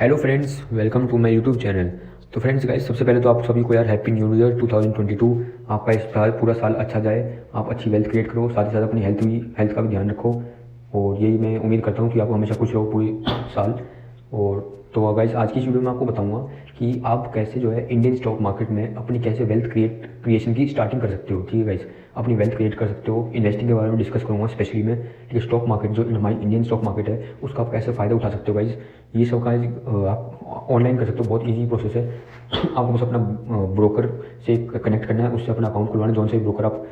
Hello friends, welcome to my YouTube channel. तो friends guys, सबसे पहले तो आप सभी को यार हैप्पी न्यू ईयर 2022। आपका इस साल पूरा साल अच्छा जाए, आप अच्छी वेल्थ क्रिएट करो, साथ ही साथ अपनी हेल्थ का भी ध्यान रखो। और यही मैं उम्मीद करता हूँ कि आप हमेशा खुश रहो पूरी साल। और तो गाइस, आज की इस वीडियो में आपको बताऊंगा कि आप कैसे जो है इंडियन स्टॉक मार्केट में अपनी कैसे वेल्थ क्रिएशन की स्टार्टिंग कर सकते हो। ठीक है गाइस, अपनी वेल्थ क्रिएट कर सकते हो। इन्वेस्टिंग के बारे में डिस्कस करूँगा स्पेशली मैं। ठीक है, स्टॉक मार्केट जो हमारी इंडियन स्टॉक मार्केट है उसका आप कैसे फ़ायदा उठा सकते हो गाइस। ये सब गाइस आप ऑनलाइन कर सकते हो, बहुत ईजी प्रोसेस है। आपको बस अपना ब्रोकर से कनेक्ट करना है, उससे अपना अकाउंट खुलवाना है, जौन से ब्रोकर आप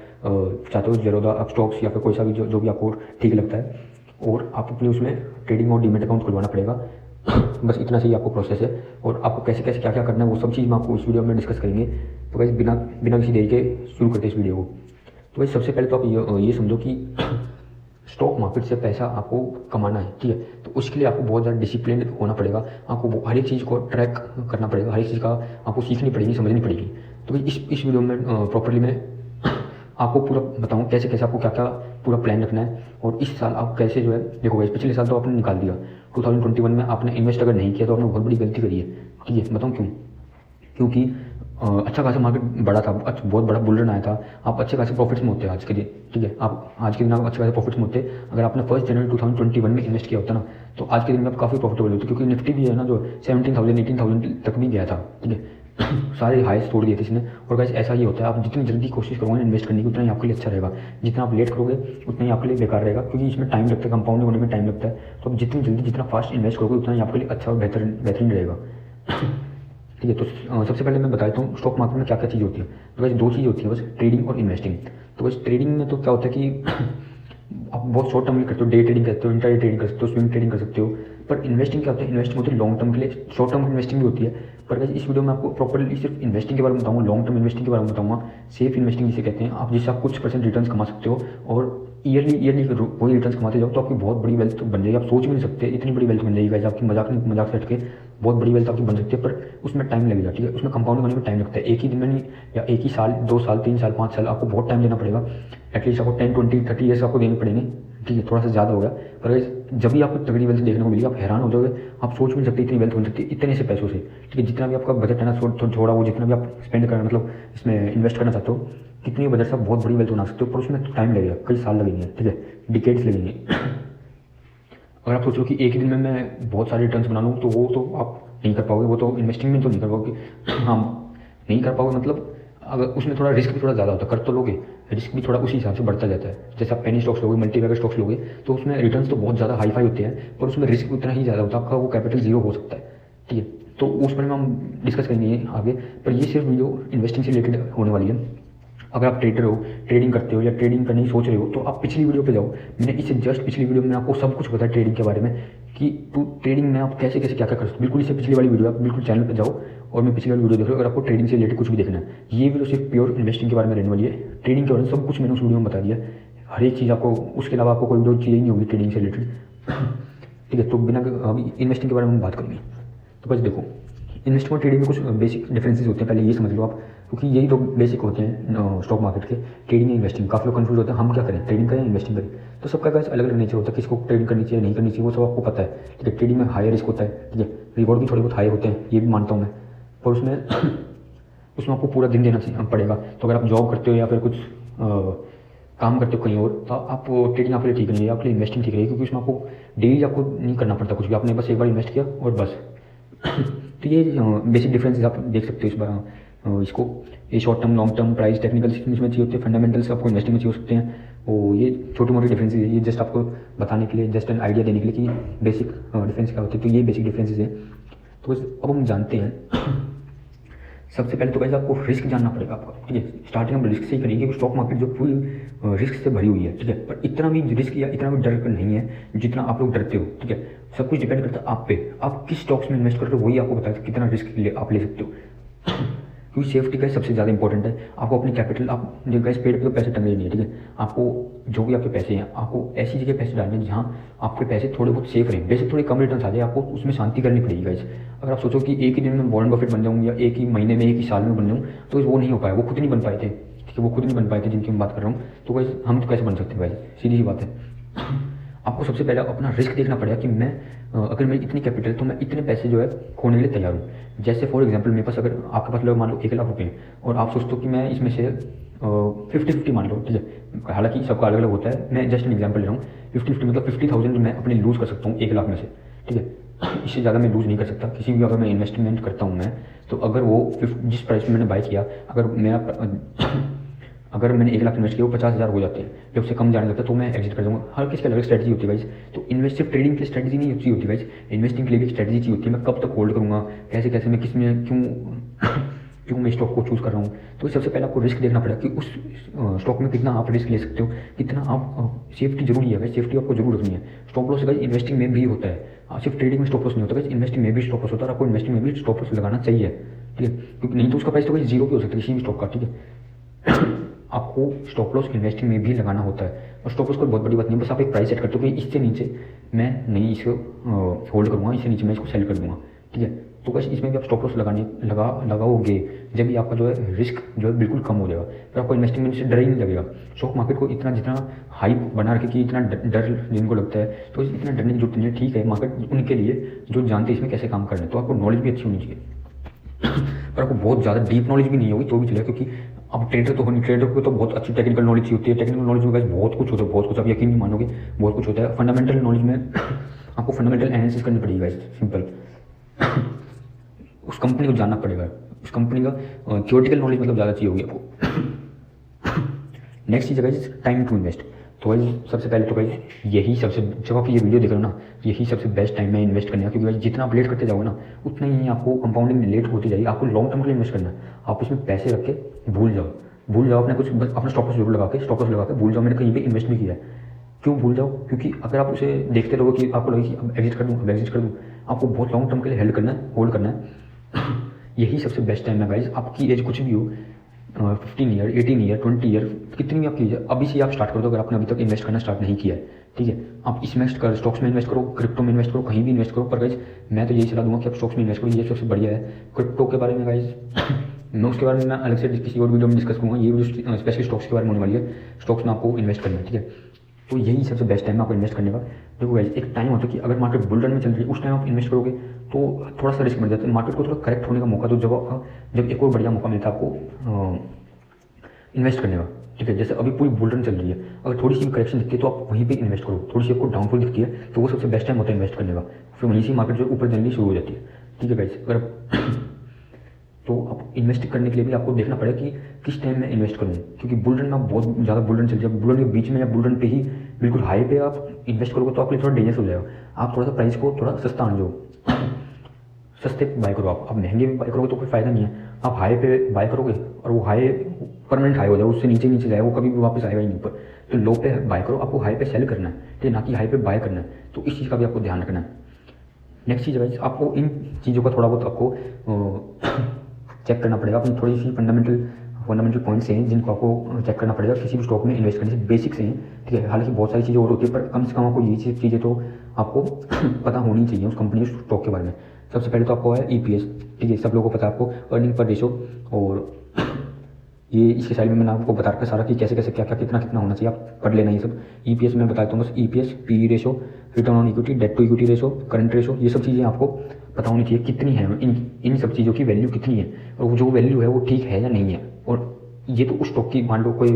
चाहते हो, ज़ेरोधा, अब स्टॉक्स या फिर कोई सा भी जो भी आपको ठीक लगता है। और आप अपने उसमें ट्रेडिंग और डीमेट अकाउंट खुलवाना पड़ेगा। बस इतना सही आपको प्रोसेस है। और आपको कैसे कैसे क्या क्या करना है वो सब चीज़ मैं आपको इस वीडियो में डिस्कस करेंगे। तो वैसे बिना बिना किसी देरी के शुरू करते हैं इस वीडियो को। तो वैसे सबसे पहले तो आप ये समझो कि स्टॉक मार्केट से पैसा आपको कमाना है। ठीक है, तो उसके लिए आपको बहुत ज़्यादा डिसिप्लिन होना पड़ेगा। आपको हर एक चीज़ को ट्रैक करना पड़ेगा, हर एक चीज़ का आपको सीखनी पड़ेगी, समझनी पड़ेगी। तो इस वीडियो में प्रॉपरली मैं आपको पूरा बताऊँ कैसे कैसे आपको क्या क्या पूरा प्लान रखना है। और इस साल आप कैसे जो है, देखो भाई, पिछले साल तो आपने निकाल दिया, 2021 में आपने इन्वेस्ट अगर नहीं किया तो आपने बहुत बड़ी गलती करी है। ठीक है, बताऊँ क्यों? क्योंकि अच्छा खासा मार्केट बड़ा था, बहुत बड़ा बुल रन आया था, आप अच्छे खासे प्रॉफिट्स में होते हैं आज के दिन। ठीक है, आप आज के दिन आप अच्छे खासे प्रॉफिट्स में होते। अगर आपने 1 जनवरी 2021 में इन्वेस्ट किया होता ना, तो आज के दिन में आप काफ़ी प्रॉफिटेबल होते, क्योंकि निफ्टी भी है ना जो 17,000 18,000 तक भी गया था। ठीक है, सारे हाईस तोड़ दिए थे इसने। और गाइस ऐसा ही होता है, आप जितनी जल्दी कोशिश करोगे इन्वेस्ट करने की उतना ही आपके लिए अच्छा रहेगा। जितना आप लेट करोगे उतना ही आपके लिए बेकार रहेगा, क्योंकि इसमें टाइम लगता है, कंपाउंडिंग होने में टाइम लगता है। तो आप जितनी जल्दी जितना फास्ट इन्वेस्ट करोगे उतना ही आपके लिए अच्छा और बेहतरीन रहेगा। ठीक है, तो सबसे पहले मैं बताता हूँ स्टॉक मार्केट में क्या क्या चीज़ होती है। तो बस 2 चीज़ होती है, बस ट्रेडिंग और इन्वेस्टिंग। तो बस ट्रेडिंग में तो क्या होता है कि आप बहुत शॉर्ट टर्म में करते हो, डे ट्रेडिंग करते हो, इंट्राडे ट्रेडिंग कर सकते हो, स्विंग ट्रेडिंग कर सकते हो। पर इन्वेस्टिंग क्या होता है, इन्वेस्टिंग होती है लॉन्ग टर्म के लिए, शॉर्ट टर्म इन्वेस्टिंग भी होती है। पर वैसे इस वीडियो में आपको प्रॉपरली सिर्फ इन्वेस्टिंग के बारे में बताऊंगा, लॉन्ग टर्म इन्वेस्टिंग के बारे में बताऊंगा। सेफ इन्वेस्टिंग जिसे कहते हैं, आप जिससे आप कुछ % रिटर्न कमा सकते हो और ईयरली वही रिटर्न कमाते जाओ, तो आपकी बहुत बड़ी वेल्थ बन जाएगी। आप सोच भी नहीं सकते इतनी बड़ी वेल्थ बन जाएगी गाइस, आपकी मजाक से हट के बहुत बड़ी वेल्थ आपकी बन सकती है। पर उसमें टाइम लगेगा। ठीक है, उसमें कंपाउंडिंग होने में टाइम लगता है, एक ही दिन में नहीं, या एक ही साल, 2 साल, 3 साल, 5 साल, आपको बहुत टाइम देना पड़ेगा। एटलीस्ट आपको 10 20 30 ईयर्स आपको देने पड़ेंगे। ठीक है, थोड़ा सा ज़्यादा हो गया, पर जब भी आपको तगड़ी वेल्थ देखने को मिलेगी आप हैरान हो जाओगे। आप सोच भी नहीं सकते इतनी वेल्थ बन सकती है इतने से पैसों से। ठीक है, जितना भी आपका बजट है ना, थोड़ा वो जितना भी आप स्पेंड करना, मतलब इसमें इन्वेस्ट करना चाहते हो, कितनी बजट से आप बहुत बड़ी वेल्थ बना सकते हो। पर उसमें टाइम लगेगा, कई साल लगेंगे। ठीक है, डिकेड्स लगेंगे। अगर आप सोचो कि एक ही दिन में मैं बहुत सारे रिटर्न्स बना लूँ, तो वो तो आप नहीं कर पाओगे, वो तो इन्वेस्टिंग में तो नहीं कर पाओगे। हाँ, नहीं कर पाओगे, मतलब अगर उसमें थोड़ा रिस्क भी थोड़ा ज़्यादा होता है, कर तो लोगे, रिस्क भी थोड़ा उसी हिसाब से बढ़ता जाता है। जैसे आप पेनी स्टॉक्स लोगे, मल्टीबैगर स्टॉक्स लोगे, तो उसमें रिटर्न्स तो बहुत ज़्यादा हाई फाई होते हैं, पर उसमें रिस्क उतना ही ज़्यादा होता है, आपका वो कैपिटल जीरो हो सकता है। ठीक है, तो उस पर हम डिस्कस करेंगे आगे। पर ये सिर्फ वीडियो इन्वेस्टिंग से रिलेटेड होने वाली है। अगर आप ट्रेडर हो, ट्रेडिंग करते हो या ट्रेडिंग करने की सोच रहे हो, तो आप पिछली वीडियो पे जाओ। मैंने इससे जस्ट पिछली वीडियो में आपको सब कुछ बताया ट्रेडिंग के बारे में, कि ट्रेडिंग में आप कैसे कैसे क्या क्या कर सकते हो। बिल्कुल इससे पिछली वाली वीडियो, आप बिल्कुल चैनल पे जाओ और मैं पिछली वाली वीडियो देख लो, अगर आपको ट्रेडिंग से रिलेटेड कुछ भी देखना है। ये वीडियो सिर्फ प्योर इन्वेस्टिंग के बारे में रहने वाली है। ट्रेडिंग के बारे में सब कुछ मैंने उस वीडियो में बता दिया, हर एक चीज़ आपको। उसके अलावा आपको कोई वीडियो चाहिए नहीं होगी ट्रेडिंग से रिलेटेड। ठीक है, तो बिना अभी इन्वेस्टिंग के बारे में हम बात करेंगे। तो बस देखो, इन्वेस्टिंग और ट्रेडिंग में कुछ बेसिक डिफरेंसेस होते हैं, पहले ये समझ लो आप, क्योंकि यही तो बेसिक होते हैं स्टॉक मार्केट के, ट्रेडिंग या इन्वेस्टिंग। काफ़ी लोग कंफ्यूज होते हैं हम क्या करें, ट्रेडिंग करें या इन्वेस्टिंग करें। तो सबका कैसे अलग अलग नेचर होता है, किसको ट्रेडिंग करनी चाहिए नहीं करनी चाहिए, वो सब आपको पता है। ठीक है, ट्रेडिंग में हाई रिस्क होता है, ठीक है, रिवॉर्ड भी थोड़े बहुत हाई होते हैं, ये भी मानता हूँ मैं। पर उसमें उसमें आपको पूरा दिन देना पड़ेगा। तो अगर आप जॉब करते हो या फिर कुछ काम करते हो कहीं और, तो आप ट्रेडिंग आपके लिए ठीक नहीं है, आपके लिए इन्वेस्टिंग ठीक रहेगी, क्योंकि उसमें आपको डेली आपको नहीं करना पड़ता कुछ भी, आपने बस एक बार इन्वेस्ट किया और बस। तो ये बेसिक डिफरेंसेस आप देख सकते हो इस बार इसको। ये short term, long term, price, technicals इसमें चाहिए होते हैं, फंडामेंटल्स आपको इन्वेस्टिंग में चाहिए हो सकते हैं। और ये छोटे मोटे डिफरेंसेस है, ये जस्ट आपको बताने के लिए, जस्ट एन आइडिया देने के लिए कि बेसिक डिफरेंस क्या होते हैं। तो ये बेसिक डिफरेंसेस है। तो बस अब हम जानते हैं। सबसे पहले तो वैसे आपको रिस्क जानना पड़ेगा आपको। ठीक है, स्टार्टिंग हम रिस्क से ही करेंगे, क्योंकि स्टॉक मार्केट जो पूरी रिस्क से भरी हुई है। ठीक है, पर इतना भी रिस्क या इतना भी डर नहीं है जितना आप लोग डरते हो। ठीक है, सब कुछ डिपेंड करता है आप पे, आप किस स्टॉक्स में इन्वेस्ट कर रहे हो, वही आपको बताता है कितना रिस्क आप ले सकते हो। क्योंकि सेफ्टी का सबसे ज़्यादा इंपॉर्टेंट है। आपको अपनी कैपिटल, आप जो गैस पेड़ पे तो पैसे टंगे नहीं है। ठीक है, आपको जो भी आपके पैसे हैं, आपको ऐसी जगह पैसे डालने हैं जहाँ आपके पैसे थोड़े बहुत सेफ रहें। बेशक थोड़े कम रिटर्न आ जाए, आपको उसमें शांति करनी पड़ेगी गाइस। अगर आप सोचो कि एक ही दिन में वॉरेन बफेट बन जाऊँ या एक ही महीने में, एक ही साल में बन जाऊँ, तो वो नहीं हो पाया, वो खुद नहीं बन पाए थे। ठीक है, वो खुद नहीं बन पाए थे जिनकी मैं बात कर रहा हूँ। तो गाइस हम तो कैसे बन सकते हैं गाइस, सीधी सी बात है। आपको सबसे पहले अपना रिस्क देखना पड़ेगा कि मैं अगर मेरी इतनी कैपिटल तो मैं इतने पैसे जो है खोने के लिए तैयार हूँ। जैसे फॉर एग्जांपल मेरे पास अगर आपके पास लोग मान लो 1 लाख रुपये हैं और आप सोचते हो कि मैं इसमें से 50-50 मान लो, ठीक है, हालांकि सबका अलग अलग होता है, मैं जस्ट एन एग्जाम्पल ले रहा हूँ। 50-50 मतलब 50,000 मैं अपने लूज़ कर सकता हूँ 1 लाख में से, ठीक है, इससे ज़्यादा मैं लूज़ नहीं कर सकता किसी भी। अगर मैं इन्वेस्टमेंट करता हूँ मैं, तो अगर वो जिस प्राइस में मैंने बाय किया, अगर मैंने 1 लाख इन्वेस्ट किया वो 50,000 हो जाते हैं, जब उससे कम जाने लगता है तो मैं एग्जिट कर दूँगा। हर किसी की अलग स्ट्रेटजी होती है गाइस। तो इन्वेस्ट सिर्फ ट्रेडिंग की स्ट्रेटजी नहीं होती गाइस, इन्वेस्टिंग के लिए भी स्ट्रेटजी चाहिए होती है। मैं कब तक होल्ड करूँगा, कैसे कैसे मैं किस में क्यों मैं स्टॉक को चूज़ कर रहा हूँ। तो सबसे पहले आपको रिस्क देखना पड़ेगा कि उस स्टॉक में कितना आप रिस्क ले सकते हो, कितना आप सेफ्टी जरूरी है भाई, सेफ्टी आपको जरूर रखनी है। स्टॉप लॉस गाइस इन्वेस्टिंग में भी होता है, सिर्फ ट्रेडिंग में स्टॉप लॉस नहीं होता गाइस, इन्वेस्टिंग में भी स्टॉप लॉस होता है। आपको इन्वेस्टिंग में भी स्टॉप लॉस लगाना चाहिए, ठीक है, क्योंकि नहीं तो उसका प्राइस तो भाई जीरो पे हो सकता है किसी भी स्टॉक का, ठीक है। आपको स्टॉप लॉस इन्वेस्टिंग में भी लगाना होता है, और स्टॉप लॉस कोई बहुत बड़ी बात नहीं है, बस आप एक प्राइस सेट करते हो कि इससे नीचे मैं नहीं इसको होल्ड करूँगा, इससे नीचे मैं इसको सेल कर दूँगा, ठीक है। तो बस इसमें भी आप स्टॉप लॉस लगाओगे जब भी आपका जो है रिस्क जो है बिल्कुल कम हो जाएगा, फिर आपको इन्वेस्टमेंट से डर ही नहीं लगेगा। स्टॉक मार्केट को इतना जितना हाइप बना रखे कि इतना डर जिनको लगता है, तो इतना डरने की जरूरत नहीं है, ठीक है। मार्केट उनके लिए जो जानते हैं इसमें कैसे काम करना है, तो आपको नॉलेज भी अच्छी होनी चाहिए, पर आपको बहुत ज़्यादा डीप नॉलेज भी नहीं होगी तो भी चलेगा, क्योंकि अब ट्रेडर तो होनी, ट्रेडर को तो बहुत अच्छी टेक्निकल नॉलेज चाहिए होती है। टेक्निकल नॉलेज में गाइस बहुत कुछ होता है, बहुत कुछ, आप यकीन नहीं मानोगे, बहुत कुछ होता है। फंडामेंटल नॉलेज में आपको फंडामेंटल एनालिसिस करनी पड़ेगी गाइस, सिंपल। उस कंपनी को जानना पड़ेगा, उस कंपनी का थियोरेटिकल नॉलेज मतलब ज़्यादा चाहिए होगी आपको। नेक्स्ट चीज़ है गाइस टाइम टू इन्वेस्ट। तो भाई सबसे पहले तो भाई यही सबसे, जब आप ये वीडियो देख रहे हो ना, यही सबसे बेस्ट टाइम है इन्वेस्ट करने का, क्योंकि भाई जितना आप लेट करते जाओगे ना उतना ही आपको कंपाउंडिंग लेट होती जाएगी। आपको लॉन्ग टर्म के लिए इन्वेस्ट करना है, आप इसमें पैसे रख के भूल जाओ अपने कुछ, बस अपना स्टॉप लॉस जरूर लगा के, स्टॉप लॉस लगा के भूल जाओ मैंने कहीं पे इन्वेस्ट भी किया है। क्यों भूल जाओ, क्योंकि अगर आप उसे देखते रहोगे कि आपको लगे कि अब एग्जिट कर दूँ, आपको बहुत लॉन्ग टर्म के लिए होल्ड करना है। यही सबसे बेस्ट टाइम है गाइज। आपकी एज कुछ भी हो, 15 ईयर, 18 ईयर, 20 ईयर, कितनी भी आपकी एज, अभी से आप स्टार्ट कर दो। अगर आपने अभी तक इन्वेस्ट करना स्टार्ट नहीं किया है, ठीक है, आप इसमें स्टॉक्स में इन्वेस्ट करो, क्रिप्टो में इन्वेस्ट करो, कहीं भी इन्वेस्ट करो, पर गाइज मैं तो यही सलाह दूंगा कि आप स्टॉक्स में इन्वेस्ट करो, ये सबसे बढ़िया है। क्रिप्टो के बारे में गाइज मैं उसके बारे में मैं अलग से किसी और वीडियो में डिस्कस करूँगा, ये वीडियो स्पेशली स्टॉक्स के बारे में होने वाली है। स्टॉक्स में आपको इन्वेस्ट करना है, ठीक है, तो यही सबसे बेस्ट टाइम है आपको इन्वेस्ट करने का। देखो गाइज एक टाइम होता है कि अगर मार्केट बुल रन में चल रही है, उस टाइम आप इन्वेस्ट करोगे तो थोड़ा सा रिस्क बढ़ जाता है, मार्केट को थोड़ा करेक्ट होने का मौका दो, जब एक और बढ़िया मौका मिलता है आपको इन्वेस्ट करने का, ठीक है। जैसे अभी पूरी बुल रन चल रही है, अगर थोड़ी सी भी करेक्शन दिखती है तो आप वहीं पे इन्वेस्ट करो, थोड़ी सी आपको डाउनफॉल दिखती है तो वो सबसे बेस्ट टाइम होता है इन्वेस्ट करने का, फिर वहीं से मार्केट जो ऊपर जाने शुरू हो जाती है, ठीक है गाइज। अगर तो आप इन्वेस्ट करने के लिए भी आपको देखना पड़ेगा कि किस टाइम में इन्वेस्ट करूँ, क्योंकि बुल रन में बहुत ज़्यादा बुल रन चल जाए, बुल रन के बीच में या बुल रन पे ही बिल्कुल हाई पे आप इन्वेस्ट करोगे तो आपके लिए थोड़ा डेंजरस हो जाएगा। आप थोड़ा सा प्राइस को थोड़ा सस्ता आन जाओ, सस्ते बाय करो। आप महंगे भी बाय करोगे तो कोई फायदा नहीं है, आप हाई पे बाय करोगे और वो हाई परमानेंट हाई हो जाए, उससे नीचे जाए, वो कभी भी वापस आएगा ही नहीं ऊपर। तो लो पे बाय करो, आपको हाई पे सेल करना है, ठीक है, ना कि हाई पे बाय करना है। तो इस चीज़ का भी आपको ध्यान रखना है। नेक्स्ट चीज़ है आपको इन चीज़ों का थोड़ा बहुत आपको चेक करना पड़ेगा, अपनी थोड़ी सी फंडामेंटल पॉइंट्स हैं जिनको आपको चेक करना पड़ेगा किसी भी स्टॉक में इन्वेस्ट करने से, बेसिक्स हैं, ठीक है। हालांकि बहुत सारी चीज़ें और होती है, पर कम से कम आपको ये चीज़ें तो आपको पता होनी चाहिए उस कंपनी के स्टॉक के बारे में। सबसे पहले तो आपको है EPS, ठीक है, सब लोगों को पता है आपको, अर्निंग पर रेशो, और ये इसके साइड में मैंने आपको बता रखा सारा कि कैसे कैसे क्या क्या कितना होना चाहिए, आप पढ़ लेना ये सब। EPS में बता देता हूँ बस, EPS, PE ratio, return on equity, debt to equity ratio, current ratio, ये सब चीज़ें आपको पता होनी चाहिए कितनी है, इन सब चीज़ों की वैल्यू कितनी है, और वो जो वैल्यू है वो ठीक है या नहीं है। और ये तो उस स्टॉक की, मान लो कोई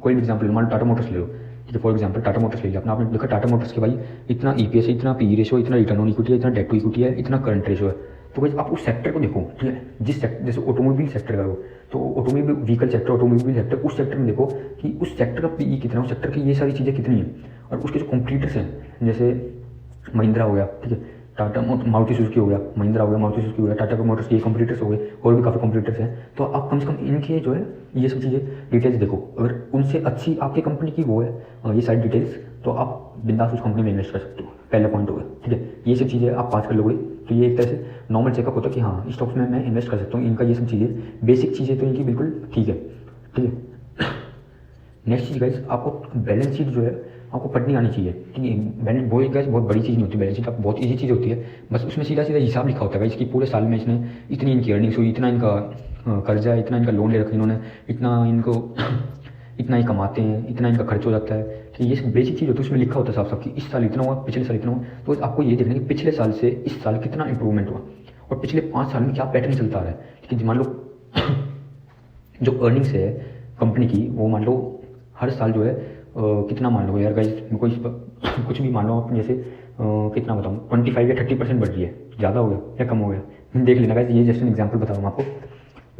भी एग्जाम्पल, मान लो टाटा मोटर्स ले लो, ठीक है, फॉर एग्जाम्पल टाटा मोटर्स ले लिया आपने देखा टाटा मोटर्स के भाई इतना EPS है, इतना PE रेशो, इतना रिटर्न ऑन इक्विटी है, इतना डेट टू इक्विटी है, इतना करंट रेशो है। तो भाई आप उस सेक्टर को देखो, ठीक है, जिस सेक्टर, जैसे ऑटोमोबाइल सेक्टर का हो तो automobile vehicle sector, automobile sector, उस सेक्टर में देखो कि उस सेक्टर का PE कितना है, उस सेक्टर की ये सारी चीज़ें कितनी है, और उसके जो कॉम्पिटिटर्स हैं, जैसे महिंद्रा हो गया, ठीक है, टाटा मारुति सुजुकी हो गया, महिंद्रा हो गया, मारुति सुजुकी हो गया, टाटा मोटर्स के कॉम्पिटिटर्स हो गए, और भी काफ़ी कॉम्पिटिटर्स हैं। तो आप कम से कम इनके जो है ये सब चीज़ें डिटेल्स देखो, अगर उनसे अच्छी आपकी कंपनी की वो है ये सारी डिटेल्स, तो आप बिंदास उस कंपनी में इन्वेस्ट कर सकते हो, पहला पॉइंट हो गया, ठीक है। ये सब चीज़ें आप पास कर लोगे तो ये एक तरह से नॉर्मल चेकअप होता है कि हाँ स्टॉक्स में मैं इन्वेस्ट कर सकता हूँ, इनका ये सब चीज़ें बेसिक चीज़ें तो इनकी बिल्कुल ठीक है, ठीक है। नेक्स्ट चीज़ गाइस, आपको बैलेंस शीट जो है आपको पढ़नी आनी चाहिए, ठीक है। बैलेंस बहुत बड़ी चीज़ नहीं होती, बैलेंस शीट आप बहुत ईजी चीज़ होती है, बस उसमें सीधा सीधा हिसाब लिखा होता है गाइस कि पूरे साल में इसने इतनी इनकी अर्निंग्स हुई, इतना इनका कर्जा है, इतना इनका लोन ले रखा इन्होंने, इतना ही कमाते हैं, इतना इनका खर्च हो जाता है, कि ये बेसिक चीज़ होती है, उसमें लिखा होता है साफ साफ कि इस साल इतना हुआ, पिछले साल इतना हुआ। तो आपको ये देखना है कि पिछले साल से इस साल कितना इंप्रूवमेंट हुआ और पिछले 5 साल में क्या पैटर्न चलता आ रहा है। ठीक है, मान लो जो अर्निंग्स है कंपनी की, वो मान लो हर साल जो है कितना, मान लो यार गाइस मेरे को कुछ भी मान लो आप, जैसे कितना बताऊँ 25 या 30% बढ़ रही है, ज़्यादा हो गया या कम हो गया देख लेना गाइस। ये जस्ट एन एग्जाम्पल बता रहा हूँ आपको,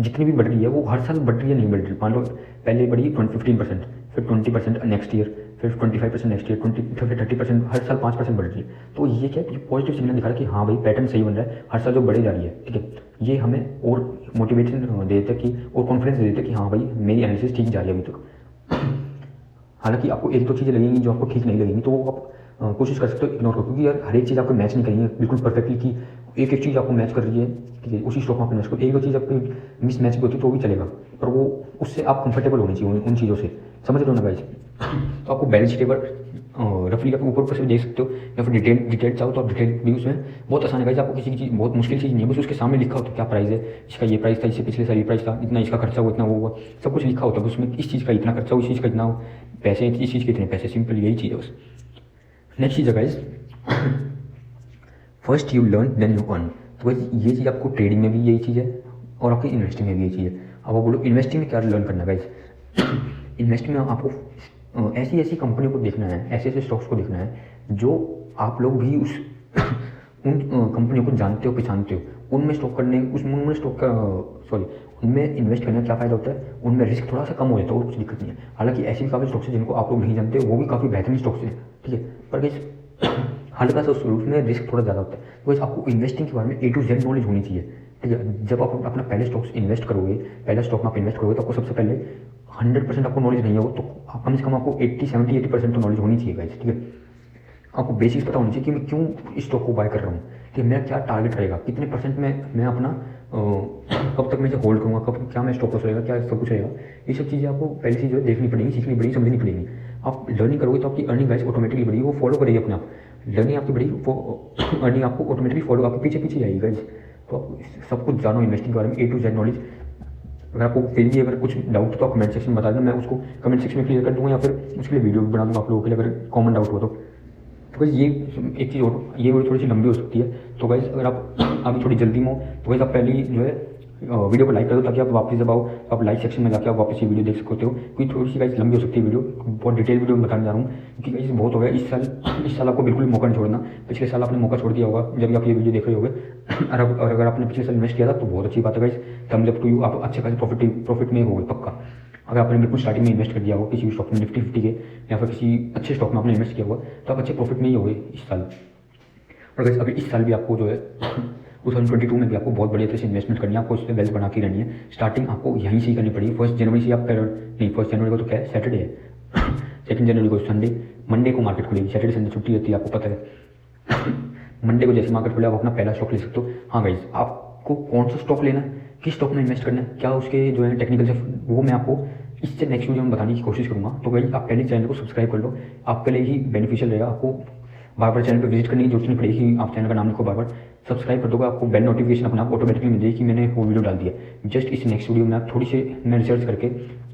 जितनी भी बढ़ रही है वो हर साल बढ़ रही है नहीं बढ़ रही। मान लो पहले बढ़ी 15%, फिर 20% नेक्स्ट ईयर, फिर 25% नेक्स्ट ईयर, 20 फिर 30%, हर साल 5% बढ़ रही है। तो ये क्या है, पॉजिटिव सिग्नल दिखा रहा है कि हाँ भाई पैटर्न सही बन रहा है, हर साल जो बढ़े जा रही है। ठीक है, ये हमें और मोटिवेशन दे देता है कि और कॉन्फिडेंस दे देता है कि हाँ भाई मेरी एनालिसिस ठीक जा रही है अभी तक। हालांकि आपको एक दो चीज़ें लगेंगी जो आपको ठीक नहीं लगेंगी, तो वो आप कोशिश कर सकते हो इग्नोर करो, क्योंकि यार हर एक चीज़ आपको मैच नहीं करेंगे बिल्कुल परफेक्टली कि एक एक चीज़ आपको मैच कर रही है। ठीक है, उसी स्टॉक में आप इन्वेस्ट करो, एक दो चीज़ आपकी मिस मैच भी होती है तो भी चलेगा, पर वो उससे आप कंफर्टेबल होनी चाहिए उन चीज़ों से, समझ रहे हो ना गाइस। तो आपको बैलेंस शीट रफली आप ऊपर से देख सकते हो, या फिर डिटेल चाहो तो आप डिटेल भी उसमें बहुत आसान है गाइस। आपको किसी की चीज़ बहुत मुश्किल चीज़ नहीं है, बस उसके सामने लिखा होता है क्या प्राइस है, इसका ये प्राइस था, इससे पिछले साल ये प्राइस था, इतना इसका खर्चा हुआ, इतना वो हुआ, सब कुछ लिखा होता है। उसमें इस चीज़ का इतना खर्चा हो, इस चीज़ का इतना हो, पैसे इस चीज़ के इतने पैसे, सिंपल यही चीज़ है बस। नेक्स्ट चीज़ है guys, first you learn then you earn. तो गाइस ये चीज़ आपको ट्रेडिंग में भी यही चीज़ है और आपकी इन्वेस्टिंग में भी यही चीज़ है। अब आप बोलो इन्वेस्टिंग में क्या लर्न करना है गाइस। इन्वेस्टिंग में आपको ऐसी ऐसी कंपनियों को देखना है, ऐसे ऐसे स्टॉक्स को देखना है जो आप लोग भी उस उन कंपनियों को जानते हो, पहचानते हो। उनमें स्टॉक करने उनमें स्टॉक का उनमें इन्वेस्ट करने का क्या फ़ायदा होता है, उनमें रिस्क थोड़ा सा कम हो जाता है और कुछ दिक्कत नहीं है। हालांकि ऐसे भी काफ़ी स्टॉक्स हैं जिनको आप लोग नहीं जानते, वो भी काफ़ी बेहतरीन स्टॉक्स हैं। ठीक है, पर गाइस हल्का सा उसमें रिस्क थोड़ा ज़्यादा होता है। तो गाइस आपको इन्वेस्टिंग के बारे में A to Z नॉलेज होनी चाहिए। ठीक है, जब आप अपना पहले स्टॉक्स इन्वेस्ट करोगे, पहले स्टॉक में आप इन्वेस्ट करोगे, तो आपको सबसे पहले 100% आपको नॉलेज नहीं हो तो कम से कम आपको 80% तो नॉलेज होनी चाहिए गाइस। ठीक है, आपको बेसिक्स पता होनी चाहिए कि मैं क्यों इस स्टॉक को बाय कर रहा हूँ, कि मेरा क्या टारगेट रहेगा, कितने % में मैं अपना कब तक मैं इसे होल्ड करूँगा, कब क्या मैं स्टॉक लॉस रहेगा, क्या सब कुछ रहेगा। ये सब चीज़ें आपको पहले से जो है देखनी पड़ेगी, सीखनी पड़ेगी, समझनी पड़ेगी। आप लर्निंग करोगे तो आपकी अर्निंग गाइस ऑटोमेटिकली बढ़ेगी, वो फॉलो करेगी अपने आप। लर्निंग आपकी बढ़ेगी, वो अर्निंग आपको ऑटोमेटिकली फॉलो आपके पीछे पीछे जाएगी गाइस। तो आप सब कुछ जानो इन्वेस्टिंग के बारे में, A to Z नॉलेज। अगर आपको फिर भी अगर कुछ डाउट तो आप कमेंट सेक्शन में बता देना, मैं उसको कमेंट सेक्शन में क्लियर कर दूँगा, या फिर उसके लिए वीडियो भी बना दूँगा आप लोगों के लिए अगर कॉमन डाउट हो तो। गाइस ये एक चीज़ और, ये वीडियो थोड़ी सी लंबी हो सकती है, तो गाइस अगर आप अभी थोड़ी जल्दी में हो तो गाइस आप पहले ही जो है वीडियो को लाइक कर दो, ताकि आप वापस जब आओ तो आप लाइक सेक्शन में जाकर आप वापस ये वीडियो देख सकते हो। क्योंकि थोड़ी सी गाइस लंबी हो सकती है वीडियो, बहुत डिटेल वीडियो में बताने जा रहा हूँ, क्योंकि गाइस बहुत हो गया इस साल आपको बिल्कुल मौका नहीं छोड़ना। पिछले साल आपने मौका छोड़ दिया होगा जब भी आप ये वीडियो देख रहे होगे, और अगर आपने पिछले साल इन्वेस्ट किया था तो बहुत अच्छी बात है guys, thumbs up to you, आप अच्छे खासे प्रॉफिट में हो गए पक्का। अगर आपने बिल्कुल स्टार्टिंग में इन्वेस्ट कर दिया हो किसी भी स्टॉक में, निफ्टी 50 के या फिर किसी अच्छे स्टॉक में आपने इन्वेस्ट किया हुआ, तो आप अच्छे प्रॉफिट में ही हो गए इस साल। और गाइस अगर इस साल भी आपको जो है 2022 में भी आपको बहुत बढ़िया तरह से इन्वेस्टमेंट करनी है, आपको उससे वेल्थ बना के रहनी है। स्टार्टिंग आपको यहीं से ही करनी पड़ेगी। 1 जनवरी से आप नहीं, 1 जनवरी को तो क्या है, सैटरडे है 2 जनवरी को संडे, मंडे को मार्केट खुलेगी, सैटरडे संडे छुट्टी रहती है आपको पता है। मंडे को जैसे मार्केट खुले आप अपना पहला स्टॉक ले सकते हो। हाँ गाइस, आपको कौन सा स्टॉक लेना है, किस स्टॉक में इन्वेस्ट करना है, क्या उसके जो है टेक्निकल से, वो मैं आपको इससे नेक्स्ट वीडियो में बताने की कोशिश करूँगा। तो गाइस आप पहले चैनल को सब्सक्राइब कर लो, आपके लिए ही बेनिफिशियल रहेगा। आपको बार बार चैनल पर विजिट करने की जरूरत नहीं पड़ेगी, आप चैनल का नाम लिखो, बार बार सब्सक्राइब कर दोगे, आपको बेल नोटिफिकेशन अपने आप ऑटोमेटिकली मिल जाएगी कि मैंने वो वीडियो डाल दिया। जस्ट इस नेक्स्ट वीडियो में आप थोड़ी सी मैं रिसर्च करके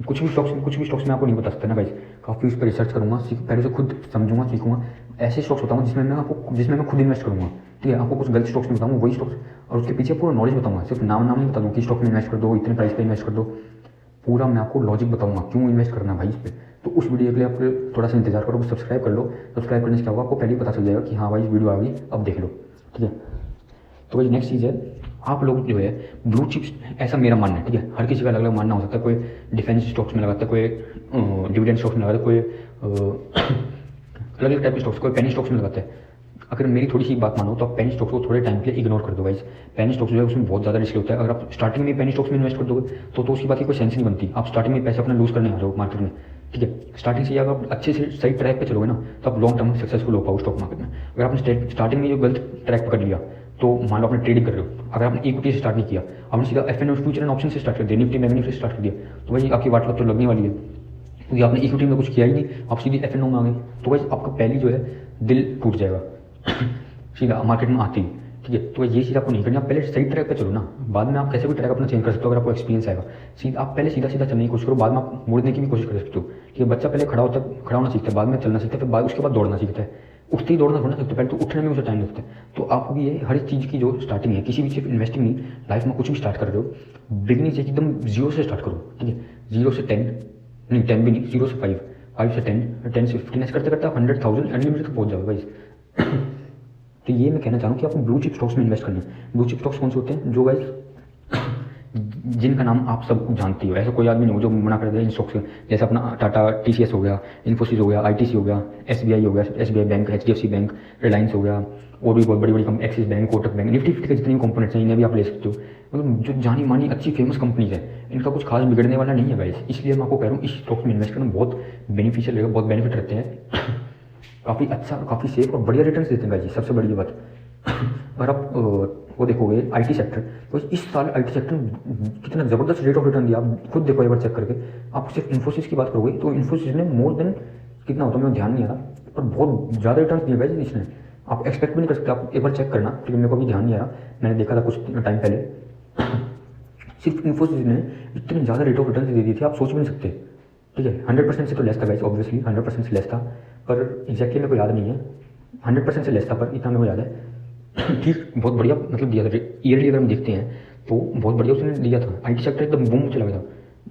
कुछ भी स्टॉक्स में आपको नहीं बता सकता ना गाइस, काफ़ी उस पर रिसर्च करूँगा, पहले से खुद समझूंगा, सीखूंगा। ऐसे स्टॉक्स बताऊँगा जिसमें मैं खुद इन्वेस्ट करूँगा। ठीक है, आपको कुछ गलत स्टॉक्स नहीं बताऊँगा, वही स्टॉक्स, और उसके पीछे पूरा नॉलेज बताऊँगा। सिर्फ नाम नहीं बता दूँ कि स्टॉक में इन्वेस्ट कर दो, इतने प्राइस पे इन्वेस्ट कर दो, पूरा मैं आपको लॉजिक बताऊँगा क्यों इन्वेस्ट करना भाई इस पर। तो उस वीडियो के लिए आप थोड़ा सा इंतजार करो, सब्सक्राइब कर लो। सब्सक्राइब करने से क्या होगा, आपको पहले ही पता चल जाएगा कि हाँ भाई वीडियो आ गई, अब देख लो। ठीक है, तो भाई नेक्स्ट चीज़ है, आप लोग जो है ब्लू चिप्स, ऐसा मेरा मानना है। ठीक है, हर किसी का अलग अलग मानना हो सकता है, कोई डिफेंस स्टॉक्स में लगाता है, कोई डिविडेंड स्टॉक्स में लगाता है, कोई अलग अलग टाइप के स्टॉक्स, कोई पेनी स्टॉक्स में लगाता है। अगर मेरी थोड़ी सी बात मानो तो आप पेनी स्टॉक्स को थोड़े टाइम के लिए इग्नोर कर दो गाइस। पेनी स्टॉक्स जो है उसमें बहुत ज़्यादा रिस्क होता है। अगर आप स्टार्टिंग में पेनी स्टॉक्स में इन्वेस्ट कर दोगे तो उसकी बात की कोई सेंस नहीं बनती। आप स्टार्टिंग में पैसे अपना लूज करने आ रहे हो मार्केट में। ठीक है, स्टार्टिंग से अगर आप अच्छे से सही ट्रैक पे चलोगे ना, तो आप लॉन्ग टर्म में सक्सेसफुल हो पाओ स्टॉक मार्केट में। अगर आपने स्टार्टिंग में जो गलत ट्रैक पकड़ लिया, तो मान लो आपने ट्रेडिंग कर रहे हो, अगर आपने इक्विटी से स्टार्ट नहीं किया, आपने सीधा FN और फ्यूचर एंड ऑप्शन से स्टार्ट कर दिया, निफ्टी में से स्टार्ट कर दिया, तो भाई आपकी वाट तो लगने वाली है, क्योंकि आपने इक्विटी में कुछ किया ही नहीं, आप सीधे FN में आ गए, तो भाई आपका पहली जो है दिल टूट जाएगा सीधा मार्केट में आती। ठीक है। तो ये चीज़ आपको नहीं करनी, आप पहले सही ट्रैक पे चलो ना, बाद में आप कैसे भी ट्रैक अपना चेंज कर सकते हो अगर आपको एक्सपीरियंस आएगा। सीधा आप पहले सीधा सीधा चलने की कोशिश करो, बाद में आप मुड़ने की भी कोशिश कर सकते हो। ठीक है, बच्चा पहले खड़ा होना सीखता है, बाद में चलना सीखता है, फिर बाद उसके बाद दौड़ना सीखता है। उठते ही दौड़ना थोड़ा सीखता है, पहले तो उठने में उसे टाइम लगता है। तो आपको भी ये हर एक चीज़ की जो स्टार्टिंग है, किसी भी सिर्फ इन्वेस्टिंग नहीं, लाइफ में कुछ भी स्टार्ट कर रहे हो, बिगनिंग से एकदम जीरो से स्टार्ट करो। ठीक है, 0 से 10 नहीं, 10 भी नहीं, 0 से 5, 5 से 10, 10 से 15 ऐसे करते करते आप 100,000 अनलिमिटेड तक पहुंच जाओगे गाइस। तो ये मैं कहना चाह रहा हूँ कि आपको ब्लू चिप स्टॉक्स में इन्वेस्ट करना है। ब्लू चिप स्टॉक्स कौन से होते हैं? जो गाइस जिनका नाम आप सब जानते हो, ऐसा कोई आदमी नहीं हो जो मना कर दे इन स्टॉक्स से। जैसे अपना टाटा TCS हो गया, इन्फोसिस हो गया, ITC हो गया, SBI हो गया, SBI bank, HDFC bank, Reliance हो गया, और भी बहुत बड़ी बड़ी company, axis bank, Kotak bank, Nifty 50 के जितने भी कंपोनेंट्स हैं इन्हें भी आप ले सकते हो। मतलब जो जानी मानी अच्छी फेमस कंपनीज है, इनका कुछ खास बिगड़ने वाला नहीं है गाइस। इसलिए मैं आपको कह रहा हूँ इस स्टॉक्स में इन्वेस्ट करना बहुत बेनिफिशियल रहेगा, बहुत बेनिफिट रहते हैं। काफ़ी अच्छा, काफ़ी सेफ और बढ़िया रिटर्न देते हैं गाइस, सबसे बड़ी बात। अगर आप वो देखोगे IT सेक्टर, तो इस साल IT सेक्टर कितना ज़बरदस्त रेट ऑफ रिटर्न दिया, आप खुद देखो एक बार चेक करके। आप सिर्फ इन्फोसिस की बात करोगे तो इन्फोसिस ने मोर देन कितना होता है मुझे ध्यान नहीं आ रहा, पर बहुत ज़्यादा रिटर्न दिए गाइस इसने। आप एक्सपेक्ट भी नहीं कर सकते, आप एक बार चेक करना, क्योंकि मेरे को भी ध्यान नहीं आ रहा, मैंने देखा था कुछ टाइम पहले। सिर्फ इन्फोसिस ने इतने ज़्यादा रेट ऑफ रिटर्न दे दिए थे, आप सोच भी नहीं सकते। ठीक है, 100% से तो लेस था गाइस, ऑब्वियसली 100% से लेस था, पर एग्जैक्टली मेरे को याद नहीं है, 100% से लेस था, पर इतना मेरे को याद है। ठीक, बहुत बढ़िया मतलब दिया था। ईयरली अगर हम देखते हैं तो बहुत बढ़िया उसने दिया था। IT सेक्टर एकदम बूम चला गया था।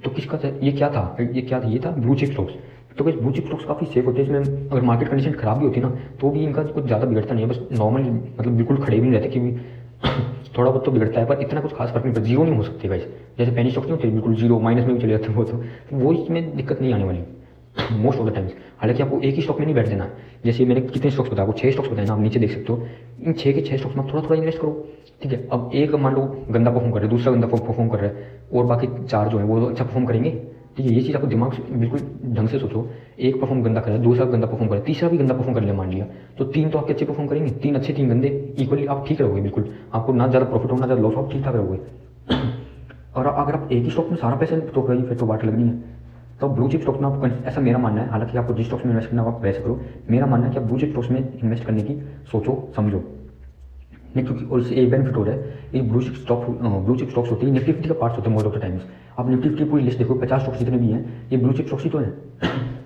तो किसका था ये? क्या था ये? क्या था? ये था ब्लू चिप स्टॉक्स। तो गाइस ब्लू चिप स्टॉक्स काफ़ी सेफ होते हैं, इसमें अगर मार्केट कंडीशन खराब भी होती है ना, तो भी इनका कुछ ज़्यादा बिगड़ता नहीं है, बस नॉर्मल मतलब बिल्कुल खड़े भी नहीं रहते, क्योंकि थोड़ा बहुत तो बिगड़ता है, पर इतना कुछ खास फर्क नहीं पड़ता, जीरो नहीं हो सकते गाइस। जैसे पेनी स्टॉक्स नहीं होते बिल्कुल जीरो, माइनस में भी चले जाते हैं वो इसमें दिक्कत नहीं आने वाली मोस्ट ऑफ द टाइम्स। हालांकि आपको एक ही स्टॉक में नहीं बैठ देना है। जैसे मैंने कितने स्टॉक्स बताया, आपको 6 स्टॉक्स बताए ना, आप नीचे देख सकते हो। इन 6 के 6 स्टॉक्स में थोड़ा थोड़ा इन्वेस्ट करो। ठीक है, अब एक मान लो गंदा परफॉर्म कर रहा है, दूसरा गंदा परफॉर्म कर रहा है, और बाकी 4 जो है वो अच्छा परफॉर्म करेंगे। ठीक है, ये चीज़ आपको दिमाग से बिल्कुल ढंग से सोचो। एक परफॉर्म गंदा कर रहा है, दूसरा गंदा परफॉर्म कर रहा है, तीसरा भी गंदा परफॉर्म कर लिया मान लिया, तो 3 तो आपके अच्छे परफॉर्म करेंगे, 3 अच्छे 3 गंदे, इक्वली आप ठीक रहोगे बिल्कुल। आपको ना ज़्यादा प्रॉफिट हो ना ज़्यादा लॉस हो, आप ठीक ठाक रहोगे। और अगर आप एक ही स्टॉक में सारा पैसा तो फिर तो बात लगनी है। तो ब्लू चिप स्टॉक्स में आप, ऐसा मेरा मानना है, हालांकि आपको जिस स्टॉक्स में इन्वेस्ट करना आप वैसे करो, मेरा मानना है कि आप ब्लू चिप स्टॉक्स में इन्वेस्ट करने की सोचो समझो नहीं, क्योंकि और इससे एक बेनिफिट हो रहा है, ये ब्लू चिप स्टॉक्स होती है, निफ्टी 50 का पार्ट्स होते हैं मोस्ट ऑफ द टाइम्स। आप निफ्टी 50 की पूरी लिस्ट देखो, 50 स्टॉक्स जितने भी हैं ये ब्लू चिप स्टॉक्स ही तो हैं।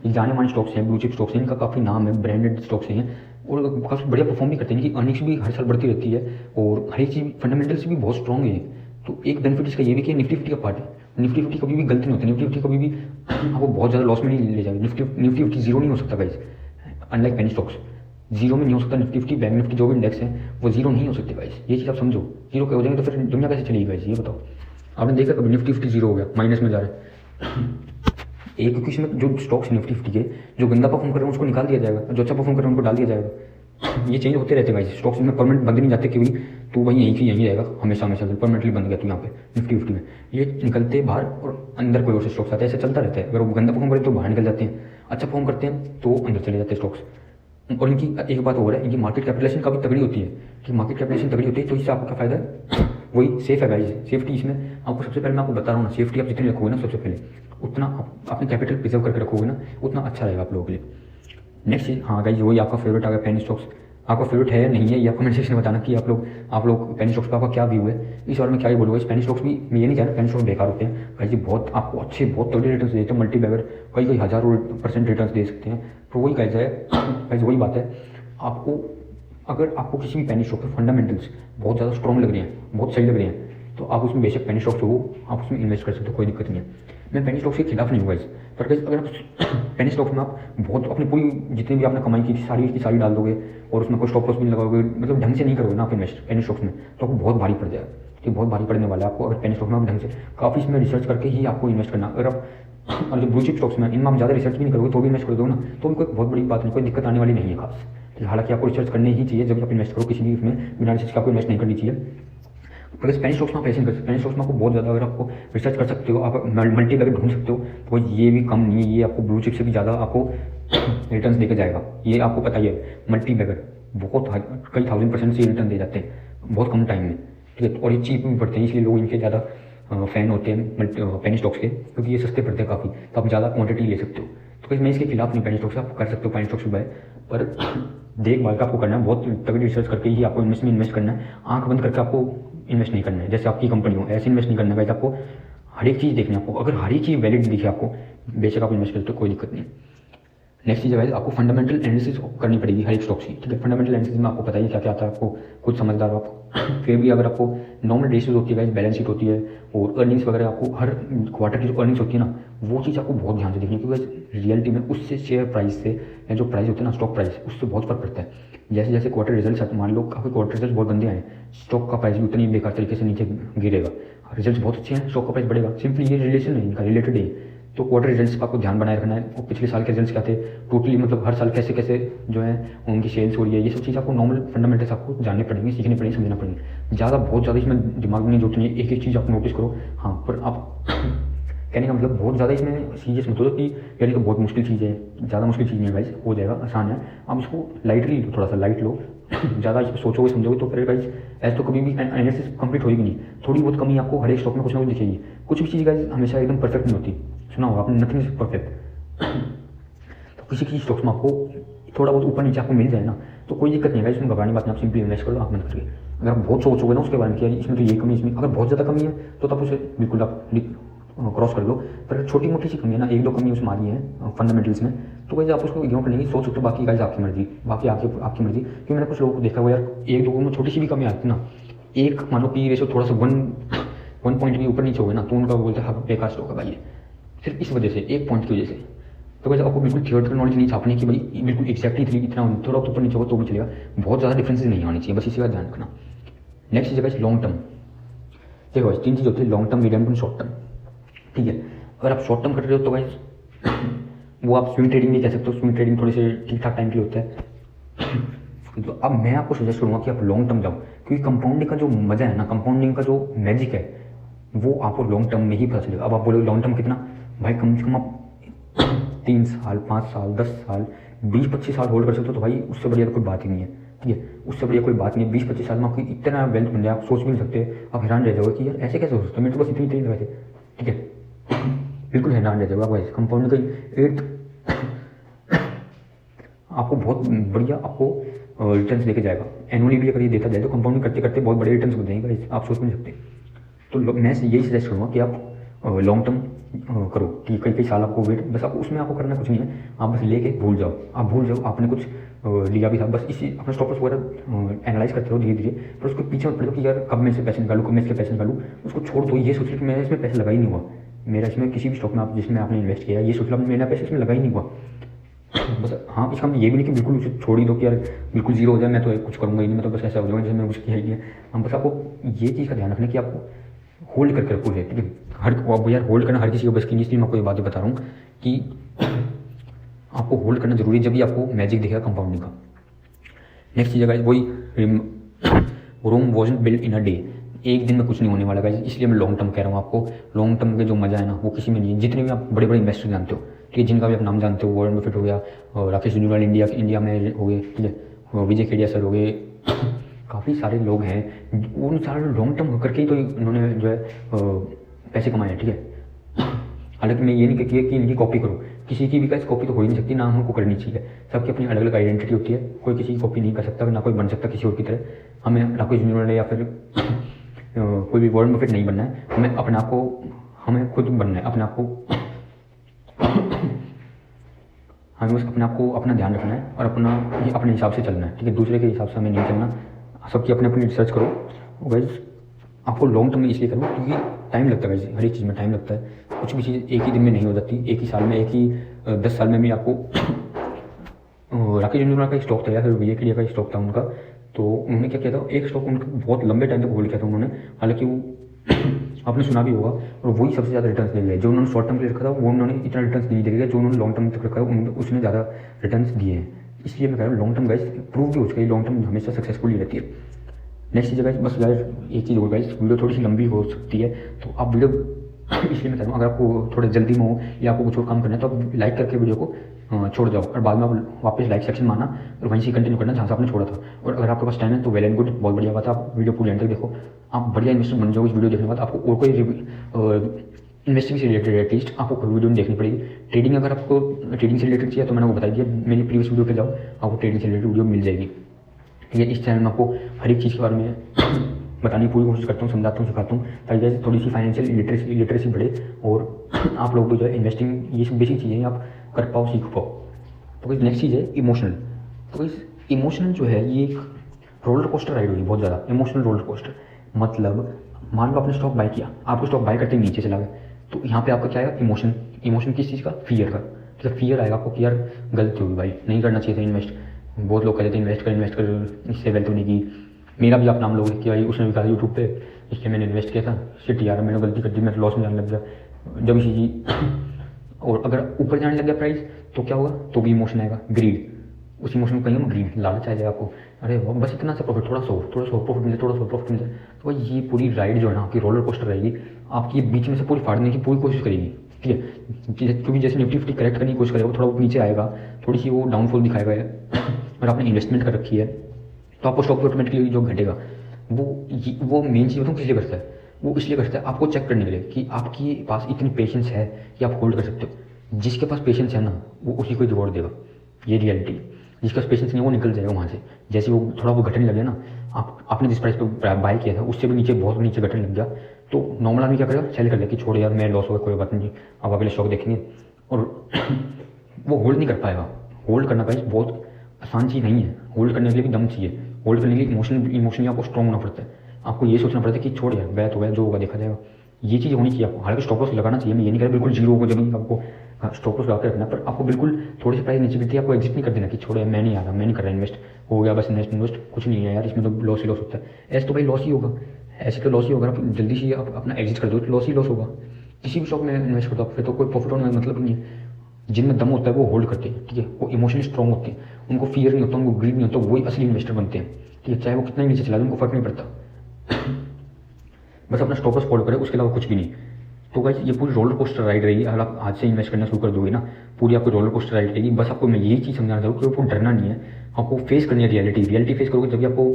ये जाने माने स्टॉक्स हैं, ब्लू चिप स्टॉक्स हैं, इनका काफ़ी नाम है, ब्रांडेड स्टॉक्स हैं, और काफ़ी बढ़िया परफॉर्म भी करते हैं, इनकी अर्निंग्स भी हर साल बढ़ती रहती है, और हर एक चीज़ फंडामेंटल्स भी बहुत स्ट्रॉन्ग है। तो एक बेनिफिट इसका ये भी कि निफ्टी 50 का पार्ट है, निफ्टी 50 कभी भी गलती नहीं होती, निफ्टी 50 कभी भी आपको बहुत ज़्यादा लॉस में नहीं ले जाएगा। निफ्टी 50 जीरो नहीं हो सकता guys, unlike penny stocks zero में नहीं हो सकता। निफ्टी 50 बैंक निफ्टी जो भी इंडेक्स है वो जीरो नहीं हो सकते गाइस, ये चीज़ आप समझो। जीरो हो जाएंगे तो फिर दुनिया कैसे चलेगी गाइस, ये बताओ। आपने देखा कभी निफ्टी 50 जीरो हो गया, माइनस में जा रहा है एक, क्योंकि इसमें जो स्टॉक्स निफ्टी 50 के जो गंदा परफॉर्म कर रहे हैं उसको निकाल दिया जाएगा, जो अच्छा परफॉर्म कर रहे हैं उनको डाल दिया जाएगा। ये चेंज होते रहते हैं गाइस, स्टॉक्स में परमानेंट बंद नहीं जाते कि भाई तो वही यहीं की यहीं रहेगा हमेशा हमेशा, परमानेंटली बंद गया तो यहाँ पे निफ्टी 50 में। ये निकलते बाहर और अंदर कोई और से स्टॉक्स आते हैं, ऐसा चलता रहता है। अगर वो गंदा परफॉर्म करें तो बाहर निकल जाते हैं, अच्छा परफॉर्म करते हैं तो अंदर चले जाते हैं स्टॉक्स। और इनकी एक बात और है, इनकी मार्केट कैपिटलाइजेशन काफ़ी तगड़ी होती है, कि मार्केट कैपिटलाइजेशन तगड़ी होती है तो इससे आपको क्या फायदा है, वही सेफ है गाइस। सेफ्टी इसमें आपको सबसे पहले मैं आपको बता रहा हूँ ना, सेफ्टी आप जितनी रखोगे ना सबसे पहले, उतना आप अपने कैपिटल प्रिजर्व करके रखोगे ना, उतना अच्छा रहेगा आप लोगों के लिए। नेक्स्ट चीज़, हाँ गाइस वही आपका फेवरेट आ गया पेनी स्टॉक्स। आपका फेवरेट है या नहीं है ये आप कमेंट सेक्शन में बताना कि आप लोग पेनी स्टॉक्स पर आपका क्या व्यू है। इस बारे में क्या ही बोलूँगा, इस पेनी स्टॉक्स भी मैं ये नहीं कहना पेनी स्टॉक्स बेकार होते हैं गाइस, बहुत आपको अच्छे बहुत तगड़े रिटर्न देते हैं, मल्टी बैगर कई हज़ारों % रिटर्न दे सकते हैं। तो वही गाइस वही बात है, आपको अगर आपको किसी भी पेनी स्टॉक के फंडामेंटल्स बहुत ज़्यादा स्ट्रॉन्ग लग रहे हैं, बहुत सही लग रहे हैं, तो आप उसमें बेशक पेनी स्टॉक्स हो आप उसमें इन्वेस्ट कर सकते हो, कोई दिक्कत नहीं है। मैं पेनी स्टॉक्स के खिलाफ नहीं हूँ गाइस, पर गाइस अगर आप पेनी स्टॉक्स में आप बहुत अपनी पूरी जितनी भी आपने कमाई की थी सारी की सारी डाल दोगे और उसमें कोई स्टॉप लॉस भी नहीं लगाओगे, मतलब ढंग से नहीं करोगे ना आप इन्वेस्ट पेनी स्टॉक्स में, तो आपको बहुत भारी पड़ जाएगा, ठीक बहुत भारी पड़ने वाला है आपको। अगर पेनी स्टॉक्स में आप ढंग से काफ़ी इसमें रिसर्च करके ही आपको इन्वेस्ट करना, अगर आप और जो ब्लू चिप स्टॉक्स में इनमें आप ज़्यादा रिसर्च भी नहीं करोगे तो भी इन्वेस्ट कर दो ना, तो भी कोई बहुत बड़ी बात नहीं, कोई दिक्कत आने वाली नहीं है खास। हालांकि आपको रिसर्च करनी ही चाहिए जब आप इन्वेस्ट करो किसी भी उसमें, बिना रिसर्च का आपको इन्वेस्ट नहीं करनी चाहिए। अगर स्पेनिश स्टॉक्स में आप ऐसे नहीं कर सकते, स्पेनिश स्टॉक्स में आपको बहुत ज़्यादा अगर आपको रिसर्च कर सकते हो, आप मल्टी बैगर ढूंढ सकते हो, तो ये भी कम नहीं है, ये आपको ब्लू चिप से भी ज़्यादा आपको रिटर्न देकर जाएगा, ये आपको पता ही है। मल्टी बैगर बहुत कई 1000% से रिटर्न दे जाते हैं बहुत कम टाइम में, ठीक है, और ये चीप भी पड़ते हैं, इसलिए लोग इनके ज़्यादा फ़ैन होते हैं पेनी स्टॉक्स के, क्योंकि ये सस्ते पड़ते हैं काफ़ी, तो आप ज़्यादा क्वांटिटी ले सकते हो। तो मैं इसके खिलाफ नहीं पेनी स्टॉक्स, आप कर सकते हो पेनी स्टॉक्स बाय, पर देखभाल का आपको करना है, बहुत तगड़ी रिसर्च करके ही आपको इन्वेस्ट करना है। आंख बंद करके आपको इन्वेस्ट नहीं करना है, जैसे आपकी कंपनी हो ऐसे इन्वेस्ट नहीं करना है। आपको हर एक चीज़ देखनी है आपको, अगर हर एक चीज़ वैलिड दिखे आपको, बेशक आप इन्वेस्ट करते हो, कोई दिक्कत नहीं। नेक्स्ट चीज़ है आपको फंडामेंटल एनालिसिस करनी पड़ेगी हर एक स्टॉक्स की, ठीक है। फंडामेंटल एनालिसिस में आपको पता ही क्या क्या आता है, आपको कुछ समझदार हो आप फिर भी अगर आपको नॉर्मल रेशियोज होती है, बैलेंस शीट होती है और अर्निंग्स वगैरह, आपको हर क्वार्टर की जो अर्निंग्स होती है ना, वो चीज़ आपको बहुत ध्यान से देखनी है, क्योंकि रियलिटी में उससे शेयर प्राइस से या जो प्राइस होता है ना स्टॉक प्राइस, उससे बहुत फर्क पड़ता है। जैसे जैसे क्वार्टर रिजल्ट, मान लो काफ़ी क्वार्टर रिजल्ट बहुत गंदे आए, स्टॉक का प्राइस भी उतनी बेकार तरीके से नीचे गिरेगा। रिजल्ट बहुत अच्छे हैं, स्टॉक का प्राइस बढ़ेगा, सिंपली ये रिलेशन है इनका, रिलेटेड है। तो क्वार्टर रिजल्ट्स का आपको ध्यान बनाए रखना है, और पिछले साल के रिजल्ट्स क्या थे टोटली, मतलब हर साल कैसे कैसे जो है उनकी सेल्स हो रही है, ये सब चीज़ आपको नॉर्मल फंडामेंटल्स आपको जानने पड़ेंगे, सीखने पड़ेंगे, समझना पड़ेंगे। बहुत ज़्यादा इसमें दिमाग में नहीं जोड़नी है, एक एक चीज़ आप नोटिस करो। हाँ, पर आप कहने का मतलब बहुत ज़्यादा इसमें सीरियस मत हो कि यार ये तो बहुत मुश्किल चीज़ है, ज़्यादा मुश्किल चीज़ नहीं है गाइस, हो जाएगा, आसान है। आप इसको लाइटली लो, थोड़ा सा लाइट लो, ज़्यादा इसमें सोचोगे समझोगे तो फिर गाइस ऐसे तो कभी भी एनालिसिस कंप्लीट होगी नहीं, थोड़ी बहुत कमी आपको हर एक स्टॉक में कुछ ना कुछ दिखेगी। कुछ भी चीज़ गाइस हमेशा एकदम परफेक्ट नहीं होती, सुना होगा आपने, नथिंग इज परफेक्ट। तो किसी किसी स्टॉक्स में आपको थोड़ा बहुत ऊपर नीचे आपको मिल जाए ना, तो कोई दिक्कत नहीं है, इसमें घबराने बात नहीं, आप सिंपली इन्वेस्ट कर लो आँख बंद करके। अगर आप बहुत सोचोगे ना उसके बारे में कि इसमें तो ये कमी, इसमें अगर बहुत ज़्यादा कमी है तो तब उसे बिल्कुल आप क्रॉस कर लो। पर छोटी मोटी सी कमी है ना, एक दो कमी उसमें आ रही है फंडामेंटल्स में, तो वैसे आप उसको इग्नोर करने की सोच सकते हो। बाकी गाइस आपकी मर्जी, बाकी आपकी मर्जी। क्योंकि मैंने कुछ लोगों को देखा हुआ यार, एक दो में छोटी सी भी कमी आती ना, एक मानो पी रेशो थोड़ा सा 1 पॉइंट भी ऊपर नीचे हो गया ना, तो उनका बोलते हैं बेकार स्टॉक है भाई, सिर्फ इस वजह से, एक पॉइंट की वजह से। तो वैसे आपको बिल्कुल थियोरेटिकल नॉलेज नहीं छापने की भाई, बिल्कुल एक्जैक्टली इतना थोड़ा ऊपर नीचे होगा तो भी चलेगा, बहुत ज़्यादा डिफरेंसेस नहीं आनी चाहिए, बस इसी का ध्यान रखना। नेक्स्ट चीज़ है लॉन्ग टर्म। देखो 3 चीज़ होती है, long term, medium term, short term, ठीक है। अगर आप शॉर्ट टर्म कर रहे हो तो गाइस वो आप स्विंग ट्रेडिंग नहीं कह सकते हो, स्विंग ट्रेडिंग थोड़ी से ठीक ठाक टाइम के लिए होता है। तो अब मैं आपको सजेस्ट करूँगा कि आप लॉन्ग टर्म जाओ, क्योंकि कंपाउंडिंग का जो मजा है ना, कंपाउंडिंग का जो मैजिक है वो आपको लॉन्ग टर्म में ही पता चलेगा। अब आप बोलोगे लॉन्ग टर्म कितना, भाई कम से कम आप 3 साल, 5 साल, 10 साल, 20-25 साल होल्ड कर सकते हो, तो भाई उससे बढ़िया तो कोई बात ही नहीं है, ठीक है। उससे बढ़िया कोई बात नहीं है। 20-25 साल में आपकी इतना वेल्थ बन जाए, आप सोच भी नहीं सकते, आप हैरान रह जाओगे कि यार ऐसे कैसे हो सकता है, मेरे तो बस इतनी वैसे, ठीक है। बिल्कुल हैरान रह जाएगा आप कंपाउंड का 8 आपको बहुत बढ़िया आपको रिटर्न्स देके जाएगा। एनुअली भी अगर ये देता जाए तो कंपाउंडिंग करते करते बहुत बड़े रिटर्न्स हो जाएंगे, आप सोच नहीं सकते। तो मैं यही सजेस्ट करूँगा कि आप लॉन्ग टर्म करो, ठीक है। कई साल आपको वेट, बस आप उसमें आपको करना कुछ नहीं है, आप बस लेके भूल जाओ, आप भूल जाओ आपने कुछ लिया भी था, बस इसी अपने स्टॉप लॉस वगैरह एनालाइज करते रहो धीरे धीरे, पर उसको पीछे मत पड़ो कि यार कब मैं इससे पैसे निकालूँ, कब मैं इसके पैसे निकालूँ, उसको छोड़ दो। ये सोच लो कि मैंने इसमें पैसा लगा ही नहीं हुआ, मेरा इसमें किसी भी स्टॉक में आप जिसमें आपने इन्वेस्ट किया, ये सोच लो मेरा पैसा इसमें लगा ही नहीं हुआ, बस। हाँ, इसका ये भी नहीं कि बिल्कुल उसे छोड़ ही दो कि यार बिल्कुल जीरो हो जाए, मैं तो कुछ करूँगा ही नहीं, मैं तो बस ऐसा हो जाऊँगा जैसे मैं कुछ किया ही नहीं है। हम बस आपको ये चीज़ का ध्यान रखना कि आपको होल्ड करके रखो, ठीक है। अब यार होल्ड करना हर किसी को बस की नहीं, इसलिए मैं आपको ये बातें बता रहा हूँ कि आपको होल्ड करना जरूरी है, जब भी आपको मैजिक दिखेगा कंपाउंडिंग का। नेक्स्ट चीज़ है वही, Rome wasn't built in a day, एक दिन में कुछ नहीं होने वाला गाइस, इसलिए मैं लॉन्ग टर्म कह रहा हूँ आपको। लॉन्ग टर्म के जो मजा है ना वो किसी में नहीं है। जितने भी आप बड़े बड़े इन्वेस्टर जानते हो, ठीक है, जिनका भी आप नाम जानते हो, वॉरेन बफेट हो गया, राकेश झुंझुनवाला इंडिया में हो गए, ठीक है, विजय खेड़िया सर हो गए, काफ़ी सारे लोग हैं, उन सारे लॉन्ग टर्म करके ही तो उन्होंने जो है पैसे कमाए हैं, ठीक है। हालांकि मैं ये नहीं कहती है कि इनकी कॉपी करो, किसी की भी गाइस कॉपी तो हो ही नहीं सकती, ना हमको करनी चाहिए, सबकी अपनी अलग अलग आइडेंटिटी होती है, कोई किसी की कॉपी नहीं कर सकता, ना कोई बन सकता किसी और की तरह। हमें राकेश झुंझुनवाला या फिर कोई भी वॉरेन बफेट नहीं बनना है, हमें अपने आप को, हमें खुद बनना है, अपने आप को हमें बस अपने आप को अपना ध्यान रखना है और अपने हिसाब से चलना है, ठीक है। दूसरे के हिसाब से हमें नहीं चलना, सबकी अपनी अपनी रिसर्च करो गाइस। आपको लॉन्ग टर्म में इसलिए करो क्योंकि टाइम लगता है गाइस, हर एक चीज़ में टाइम लगता है, कुछ भी चीज़ एक ही दिन में नहीं हो जाती, एक ही साल में, एक ही 10 साल में भी आपको राकेश झुंझुनवाला का स्टॉक था या फिर विजय खेड़िया का स्टॉक था उनका, तो उन्होंने क्या किया था, एक स्टॉक उनका बहुत लंबे टाइम तक होल्ड किया था उन्होंने, हालांकि वो आपने सुना भी होगा, और वही सबसे ज़्यादा रिटर्न्स दे गए। जो उन्होंने शॉर्ट टर्म के लिए रखा था वो उन्होंने इतना रिटर्न्स नहीं दिया, जो उन्होंने लॉन्ग टर्म तक रखा है उसने ज़्यादा रिटर्न्स दिए हैं। इसलिए मैं कह रहा हूँ लॉन्ग टर्म गाइस प्रूव भी हो चुका है, लॉन्ग टर्म हमेशा सक्सेसफुल ही रहती है। नेक्स्ट चीज़ गाइस, बस गाइस एक चीज़ और गाइस, वीडियो थोड़ी सी लंबी हो सकती है, तो आप वीडियो इसलिए मैं कह रहा हूँ, अगर आपको थोड़ा जल्दी में हो या आपको कुछ और काम करना है तो आप लाइक करके वीडियो को छोड़ जाओ, और बाद में आप वापस लाइक सेक्शन में आना और वहीं से कंटिन्यू करना जहाँ से आपने छोड़ा था। और अगर आपके पास टाइम है तो वेल एंड गुड, बहुत बढ़िया बात है, आप वीडियो पूरी एंड तक देखो, आप बढ़िया इन्वेस्टर बन जाओ इस वीडियो देखने के बाद। आपको और कोई इन्वेस्टिंग से रिलेटेड एटलीस्ट आपको कोई वीडियो नहीं देखनी पड़ेगी। ट्रेडिंग अगर आपको ट्रेडिंग से रिलेटेड चाहिए तो मैंने वो बता दिया, मेरी प्रीवियस वीडियो पे जाओ, आपको ट्रेडिंग से रिलेटेड वीडियो मिल जाएगी। ठीक है, इस चैनल में आपको हर एक चीज़ के बारे में बताने की पूरी कोशिश करता हूँ, समझाता हूँ, सिखाता हूँ, ताकि थोड़ी सी फाइनेंशियल लिटरेसी बढ़े और आप लोग भी जो है इन्वेस्टिंग ये सब बेसिक चीज़ें आप कर पाओ, सीख पाओ। तो नेक्स्ट चीज़ है इमोशनल। तो इस इमोशनल जो है ये एक रोलर कोस्टर राइड होगी, बहुत ज़्यादा इमोशनल रोलर कोस्टर। मतलब मान लो आपने स्टॉक बाय किया, आपको स्टॉक बाय करते ही नीचे चला गया, तो यहाँ पे आपका क्या आएगा, इमोशन किस चीज़ का, फियर का। तो फियर आएगा आपको कि यार गलती होगी भाई, नहीं करना चाहिए था इन्वेस्ट। बहुत लोग कहते थे इन्वेस्ट कर, इससे वेल्थ होने की। मेरा भी आप नाम लोगे कि भाई उसने भी कहा यूट्यूब पे, इसलिए मैंने इन्वेस्ट किया था, शिट यार मैंने गलती कर दी, मैं लॉस में जाने लग गया जब इसी और अगर ऊपर जाने लग गया प्राइस तो क्या होगा, तो भी इमोशन आएगा, ग्रीड। उस इमोशन को कहीं हम ग्रीड, लालच आ जाएगा आपको, अरे बस इतना सा प्रॉफिट, थोड़ा सा प्रॉफिट मिले, थोड़ा सा प्रॉफिट मिले। तो भाई ये पूरी राइड जो है ना आपकी रोलर कोस्टर रहेगी, आपकी बीच में से पूरी फाड़ने की पूरी कोशिश करेगी। ठीक है, क्योंकि जैसे निफ्टी फिफ्टी करेक्ट करने की कोशिश करेगा, थोड़ा नीचे आएगा, थोड़ी सी वो डाउनफॉल दिखाएगा। अगर आपने इन्वेस्टमेंट कर रखी है तो आपको स्टॉक ऑटोमेटिकली जो घटेगा, वो मेन चीज़ बताऊँ किस लिए करता है, वो इसलिए करता है आपको चेक करने के लिए कि आपके पास इतनी पेशेंस है कि आप होल्ड कर सकते हो। जिसके पास पेशेंस है ना वो उसी को रिवॉर्ड देगा, ये रियलिटी। जिसका पेशेंस नहीं वो निकल जाएगा वहाँ से, जैसे वो थोड़ा वो घटने लगे ना, आपने जिस प्राइस पे बाय किया था उससे भी नीचे, बहुत नीचे घटने लग गया, तो नॉर्मल आदमी क्या करेगा, सेल कर ले कि छोड़ यार मैं लॉस होगा, कोई बात नहीं, अब अगले स्टॉक देखेंगे। और वो होल्ड नहीं कर पाएगा। होल्ड करना गाइस बहुत आसान चीज़ नहीं है, होल्ड करने के लिए भी दम चाहिए। होल्ड करने के लिए इमोशनली आपको स्ट्रॉन्ग होना पड़ता है। आपको ये सोचना पड़ता है कि छोड़ यार बैठ हो गया, जो होगा देखा जाएगा। ये चीज़ होनी चाहिए आपको। हालांकि स्टॉप लॉस लगाना चाहिए, मैं ये नहीं कह रहा बिल्कुल जीरो होगा, जब आपको स्टॉप लॉस लगा के रखना, पर आपको बिल्कुल थोड़ी सी प्राइस नीचे गिरती है आपको एग्जिट नहीं कर देना कि छोड़े मैं नहीं आ रहा, मैं नहीं कर रहा इन्वेस्ट, हो गया बस इन्वेस्ट कुछ नहीं है यार, इसमें तो लॉस ही लॉस होता है। ऐसे तो भाई लॉस ही होगा, ऐसे तो लॉस ही होगा। आप जल्दी से आप अपना एग्जिट कर दो तो लॉस ही लॉस होगा। किसी भी स्टॉक में इन्वेस्ट कर दो फिर तो कोई प्रॉफिट होने का मतलब ही नहीं है। जिनमें दम होता है वो होल्ड करते हैं, ठीक है, वो इमोशनली स्ट्रॉन्ग होते हैं, उनको फियर नहीं होता, उनको ग्रीड नहीं होता, वही असली इन्वेस्टर बनते हैं। ठीक है, चाहे वो कितना ही नीचे चला जाए उनको फर्क नहीं पड़ता, बस अपना स्टॉप लॉस फॉलो करे, उसके अलावा कुछ भी नहीं। तो गाइस ये पूरी रोलर कोस्टर राइड रहेगी। अगर आप आज से इन्वेस्ट करना शुरू कर दोगे ना, पूरी आपको रोलर कोस्टर राइड रहेगी। बस आपको मैं यही चीज़ समझाना चाहूँ कि आपको डरना नहीं है, आपको फेस करनी है रियलिटी फेस करोगे तभी आपको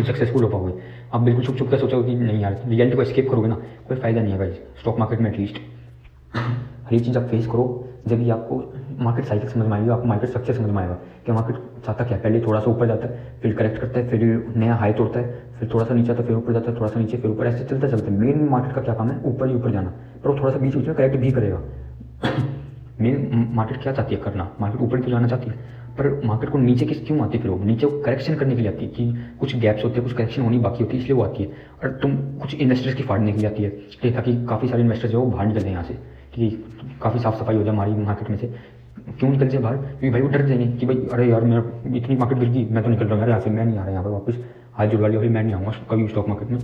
सक्सेसफुल हो पाओगे। आप बिल्कुल छुप कर सोचोगे कि नहीं यार, रियलिटी को एस्केप करोगे ना, कोई फायदा नहीं है गाइस स्टॉक मार्केट में। एटलीस्ट हर एक चीज़ आप फेस करो, जब भी आपको मार्केट साइकिल समझ में आएगी, आपको मार्केट स्ट्रक्चर समझ में आएगा कि मार्केट चाहता क्या। पहले थोड़ा सा ऊपर जाता है, फिर करेक्ट करता है, फिर नया हाई तोड़ता है, फिर थोड़ा सा नीचे आता है, फिर ऊपर जाता है, थोड़ा सा नीचे, फिर ऊपर, ऐसे चलता चलता है। मेन मार्केट का क्या काम है, ऊपर ही ऊपर जाना, पर वो थोड़ा सा बीच बीच में करेक्ट भी करेगा। मेन मार्केट क्या चाहती है करना, मार्केट ऊपर तो जाना चाहती है, पर मार्केट को नीचे क्यों आती है, फिर वो नीचे करेक्शन करने के लिए आती है कि कुछ गैप्स होते हैं, कुछ करेक्शन होनी बाकी होती है, इसलिए वो आती है। और तुम कुछ इन्वेस्टर्स की फाड़ने के लिए आती है, ताकि काफ़ी सारे इन्वेस्टर्स जो वो बाहर निकल जाए यहाँ से, कि काफ़ी साफ सफाई हो जाए हमारी मार्केट में से। क्यों निकल जाए बाहर, क्योंकि भाई वो डर जाएंगे कि भाई अरे यार मेरा इतनी मार्केट गिर गई, मैं तो निकल रहा हूँ यार यहाँ से, मैं नहीं आ रहा यहाँ पर वापस, हाथ जुड़वा लिया, मैं नहीं आऊँगा कभी स्टॉक मार्केट में।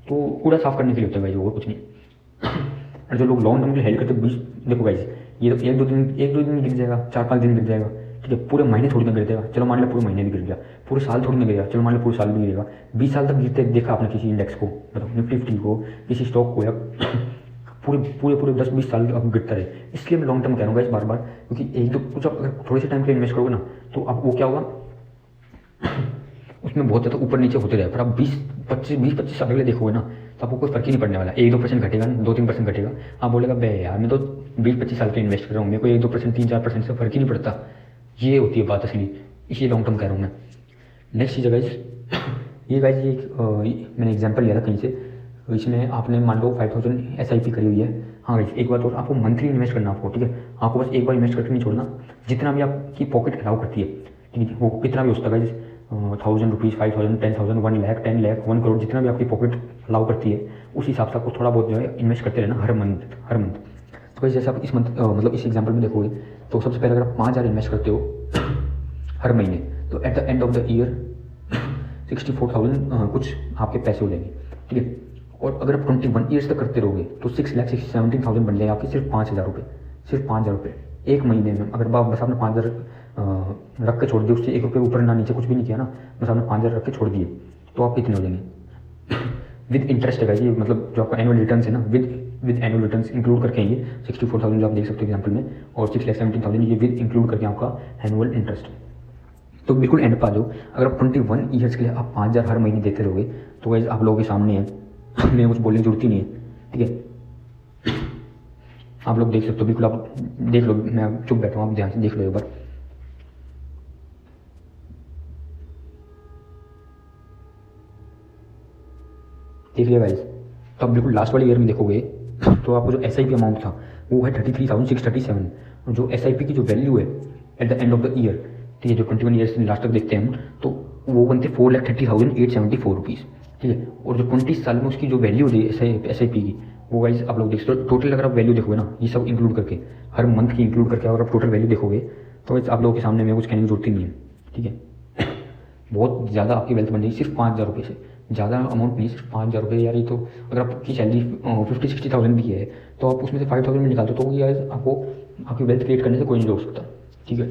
तो पूरा साफ करने के लिए होता है भाई, और कुछ नहीं। और जो लोग लॉन्ग टर्म के लिए हेल्ड करते हैं, देखो गाइस ये तो एक दो दिन गिर जाएगा, 4-5 दिन गिर जाएगा, ठीक है, पूरे महीने थोड़ी ना गिर जाएगा। चलो मान लिया पूरे महीने भी गिर गया, पूरे साल थोड़ी ना गिरेगा, चलो मान लिया पूरे साल भी गिरेगा। 20 साल तक गिरते देखा आपने किसी इंडेक्स को, मतलब निफ्टी 50 को, किसी स्टॉक को, या पूरे 10-20 साल अब गिरता रहे। इसलिए मैं लॉन्ग टर्म कह रहा हूँ इस बार, क्योंकि एक दो कुछ आप अगर थोड़े से टाइम के लिए इन्वेस्ट करोगे ना, तो आप वो क्या होगा, उसमें बहुत ज़्यादा ऊपर नीचे होते रहे। पर आप 20-25 साल के लिए देखोगे ना, तो आपको कोई फर्क ही नहीं पड़ने वाला। 1-2% घटेगा, 2-3% घटेगा, आप बोलेगा बे यार मैं तो 20-25 साल के इन्वेस्ट कर रहा हूँ, मेरे को 1-2%, 3-4% से फर्क ही नहीं पड़ता। ये होती है बात असली, इसलिए लॉन्ग टर्म कह रहा हूँ मैं। नेक्स्ट चीज़ है गाइस, ये मैंने एग्जाम्पल लिया था कहीं से, इसमें आपने मान लो 5000 SIP करी हुई है। हाँ गाइस एक बात और, आपको मंथली इन्वेस्ट करना आपको, ठीक है, आपको बस एक बार इन्वेस्ट करके नहीं छोड़ना, जितना भी आपकी पॉकेट अलाउ करती है, ठीक है, वो कितना भी हो सकता है गाइस, 1000 रुपीज़, 5000, 10,000, 1 लाख, 10 लाख, 1 करोड़, जितना भी आपकी पॉकेट अलाउ करती है, उस हिसाब से आपको थोड़ा बहुत जो है इन्वेस्ट करते रहना हर मंथ। तो गाइस जैसे आप इस मंथ मतलब इस एग्जाम्पल में देखोगे, तो सबसे पहले अगर आप 5000 इन्वेस्ट करते हो हर महीने, तो at the end of the year 64,000 कुछ आपके पैसे हो जाएंगे, ठीक है। और अगर आप 21 ईयर्स तक करते रहोगे तो 6,17,000 बन जाएंगे आपके, सिर्फ 5,000 रुपये, सिर्फ 5,000 रुपये एक महीने में। अगर बस आपने 5,000 रख के छोड़ दिए, उससे 1 रुपये ऊपर ना नीचे कुछ भी नहीं किया ना, बस आपने 5,000 रख के छोड़ दिए, तो आप कितने हो जाएंगे विद इंटरेस्ट है ये, मतलब जो आपका एनुअल रिटर्न है ना, विद एनुअल रिटर्न इंक्लूड करके ये 64,000 जो आप देख सकते हो एग्जाम्पल में, और 6,17,000 ये विद इंक्लूड करके आपका एनुअल इंटरेस्ट। तो बिल्कुल एंड पर आ जाओ। अगर आप 21 ईयर्स के लिए आप 5,000 हर महीने देते रहोगे, तो वैसे आप लोगों के सामने है, मैं कुछ बोलने की जरूरत ही नहीं है, ठीक है। आप लोग देख सकते हो, बिल्कुल आप देख लो, मैं चुप बैठा हूँ, आप ध्यान से देख लो एक बार। देख लिया गाइस। तो आप बिल्कुल लास्ट वाले ईयर में देखोगे तो आपको जो एस आई पी अमाउंट था वो है 33,637, और जो एस आई पी की जो वैल्यू है at the end of the year, ठीक है, जो 21 ईयर्स लास्ट तक देखते हैं हम, तो वो बनते 4,30,874 रुपीज़, ठीक है। और जो 29 साल में उसकी जो वैल्यू थी एस आई पी की, वो गाइस आप लोग देख सकते हो। टोटल अगर आप वैल्यू देखोगे ना, ये सब इंक्लूड करके, हर मंथ की इंक्लूड करके अगर आप टोटल वैल्यू देखोगे तो गाइस आप लोगों के सामने में कुछ कहने की जरूरत ही नहीं है, ठीक है। बहुत ज़्यादा आपकी वेल्थ बन जाएगी सिर्फ 5,000 रुपये से, ज़्यादा अमाउंट नहीं, सिर्फ 5,000 रुपये यार। ये तो अगर आपकी सैलरी 50-60,000 भी है तो आप उसमें से 5,000 में निकालते हो तो यार आपको आपकी वेल्थ क्रिएट करने से कोई नहीं रोक सकता, ठीक है।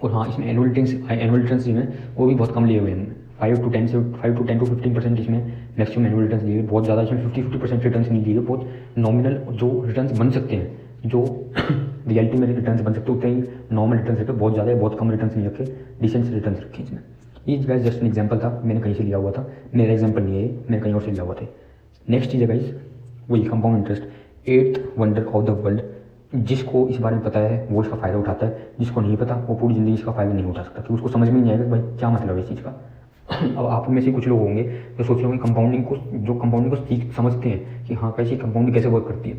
और हाँ, इसमें एनुअल रिटर्न्स जो हैं वो भी बहुत कम लिए हुए हैं, 5 to 10 to 15% इसमें मैक्सिमम एनुअल रिटर्न्स लिए, बहुत ज़्यादा इसमें 50% रिटर्न्स नहीं लिए, बहुत नॉमिनल जो रिटर्न्स बन सकते हैं, जो रियलिटी में रिटर्न्स बन सकते हैं उतने ही नॉर्मल रिटर्न्स रखे, बहुत ज़्यादा बहुत कम रिटर्न्स नहीं रखे, डिसेंट रिटर्न्स रखे इसमें। ये गाइस जस्ट एन एग्जांपल था, मैंने कहीं से लिया हुआ था, मेरा एग्जांपल नहीं है ये, मैंने कहीं और से लिया हुआ था। नेक्स्ट चीज़ है गाइस वही compound interest, 8th wonder of the world. जिसको इस बारे में पता है वो इसका फ़ायदा उठाता है, जिसको नहीं पता वो पूरी ज़िंदगी इसका फ़ायदा नहीं उठा सकता, क्योंकि उसको समझ में नहीं आएगा भाई क्या मतलब है इस चीज़ का। अब आप में से कुछ लोग होंगे जो सोच रहे होंगे कंपाउंडिंग को सीख समझते हैं कि हाँ कैसे कंपाउंडिंग कैसे वर्क करती है,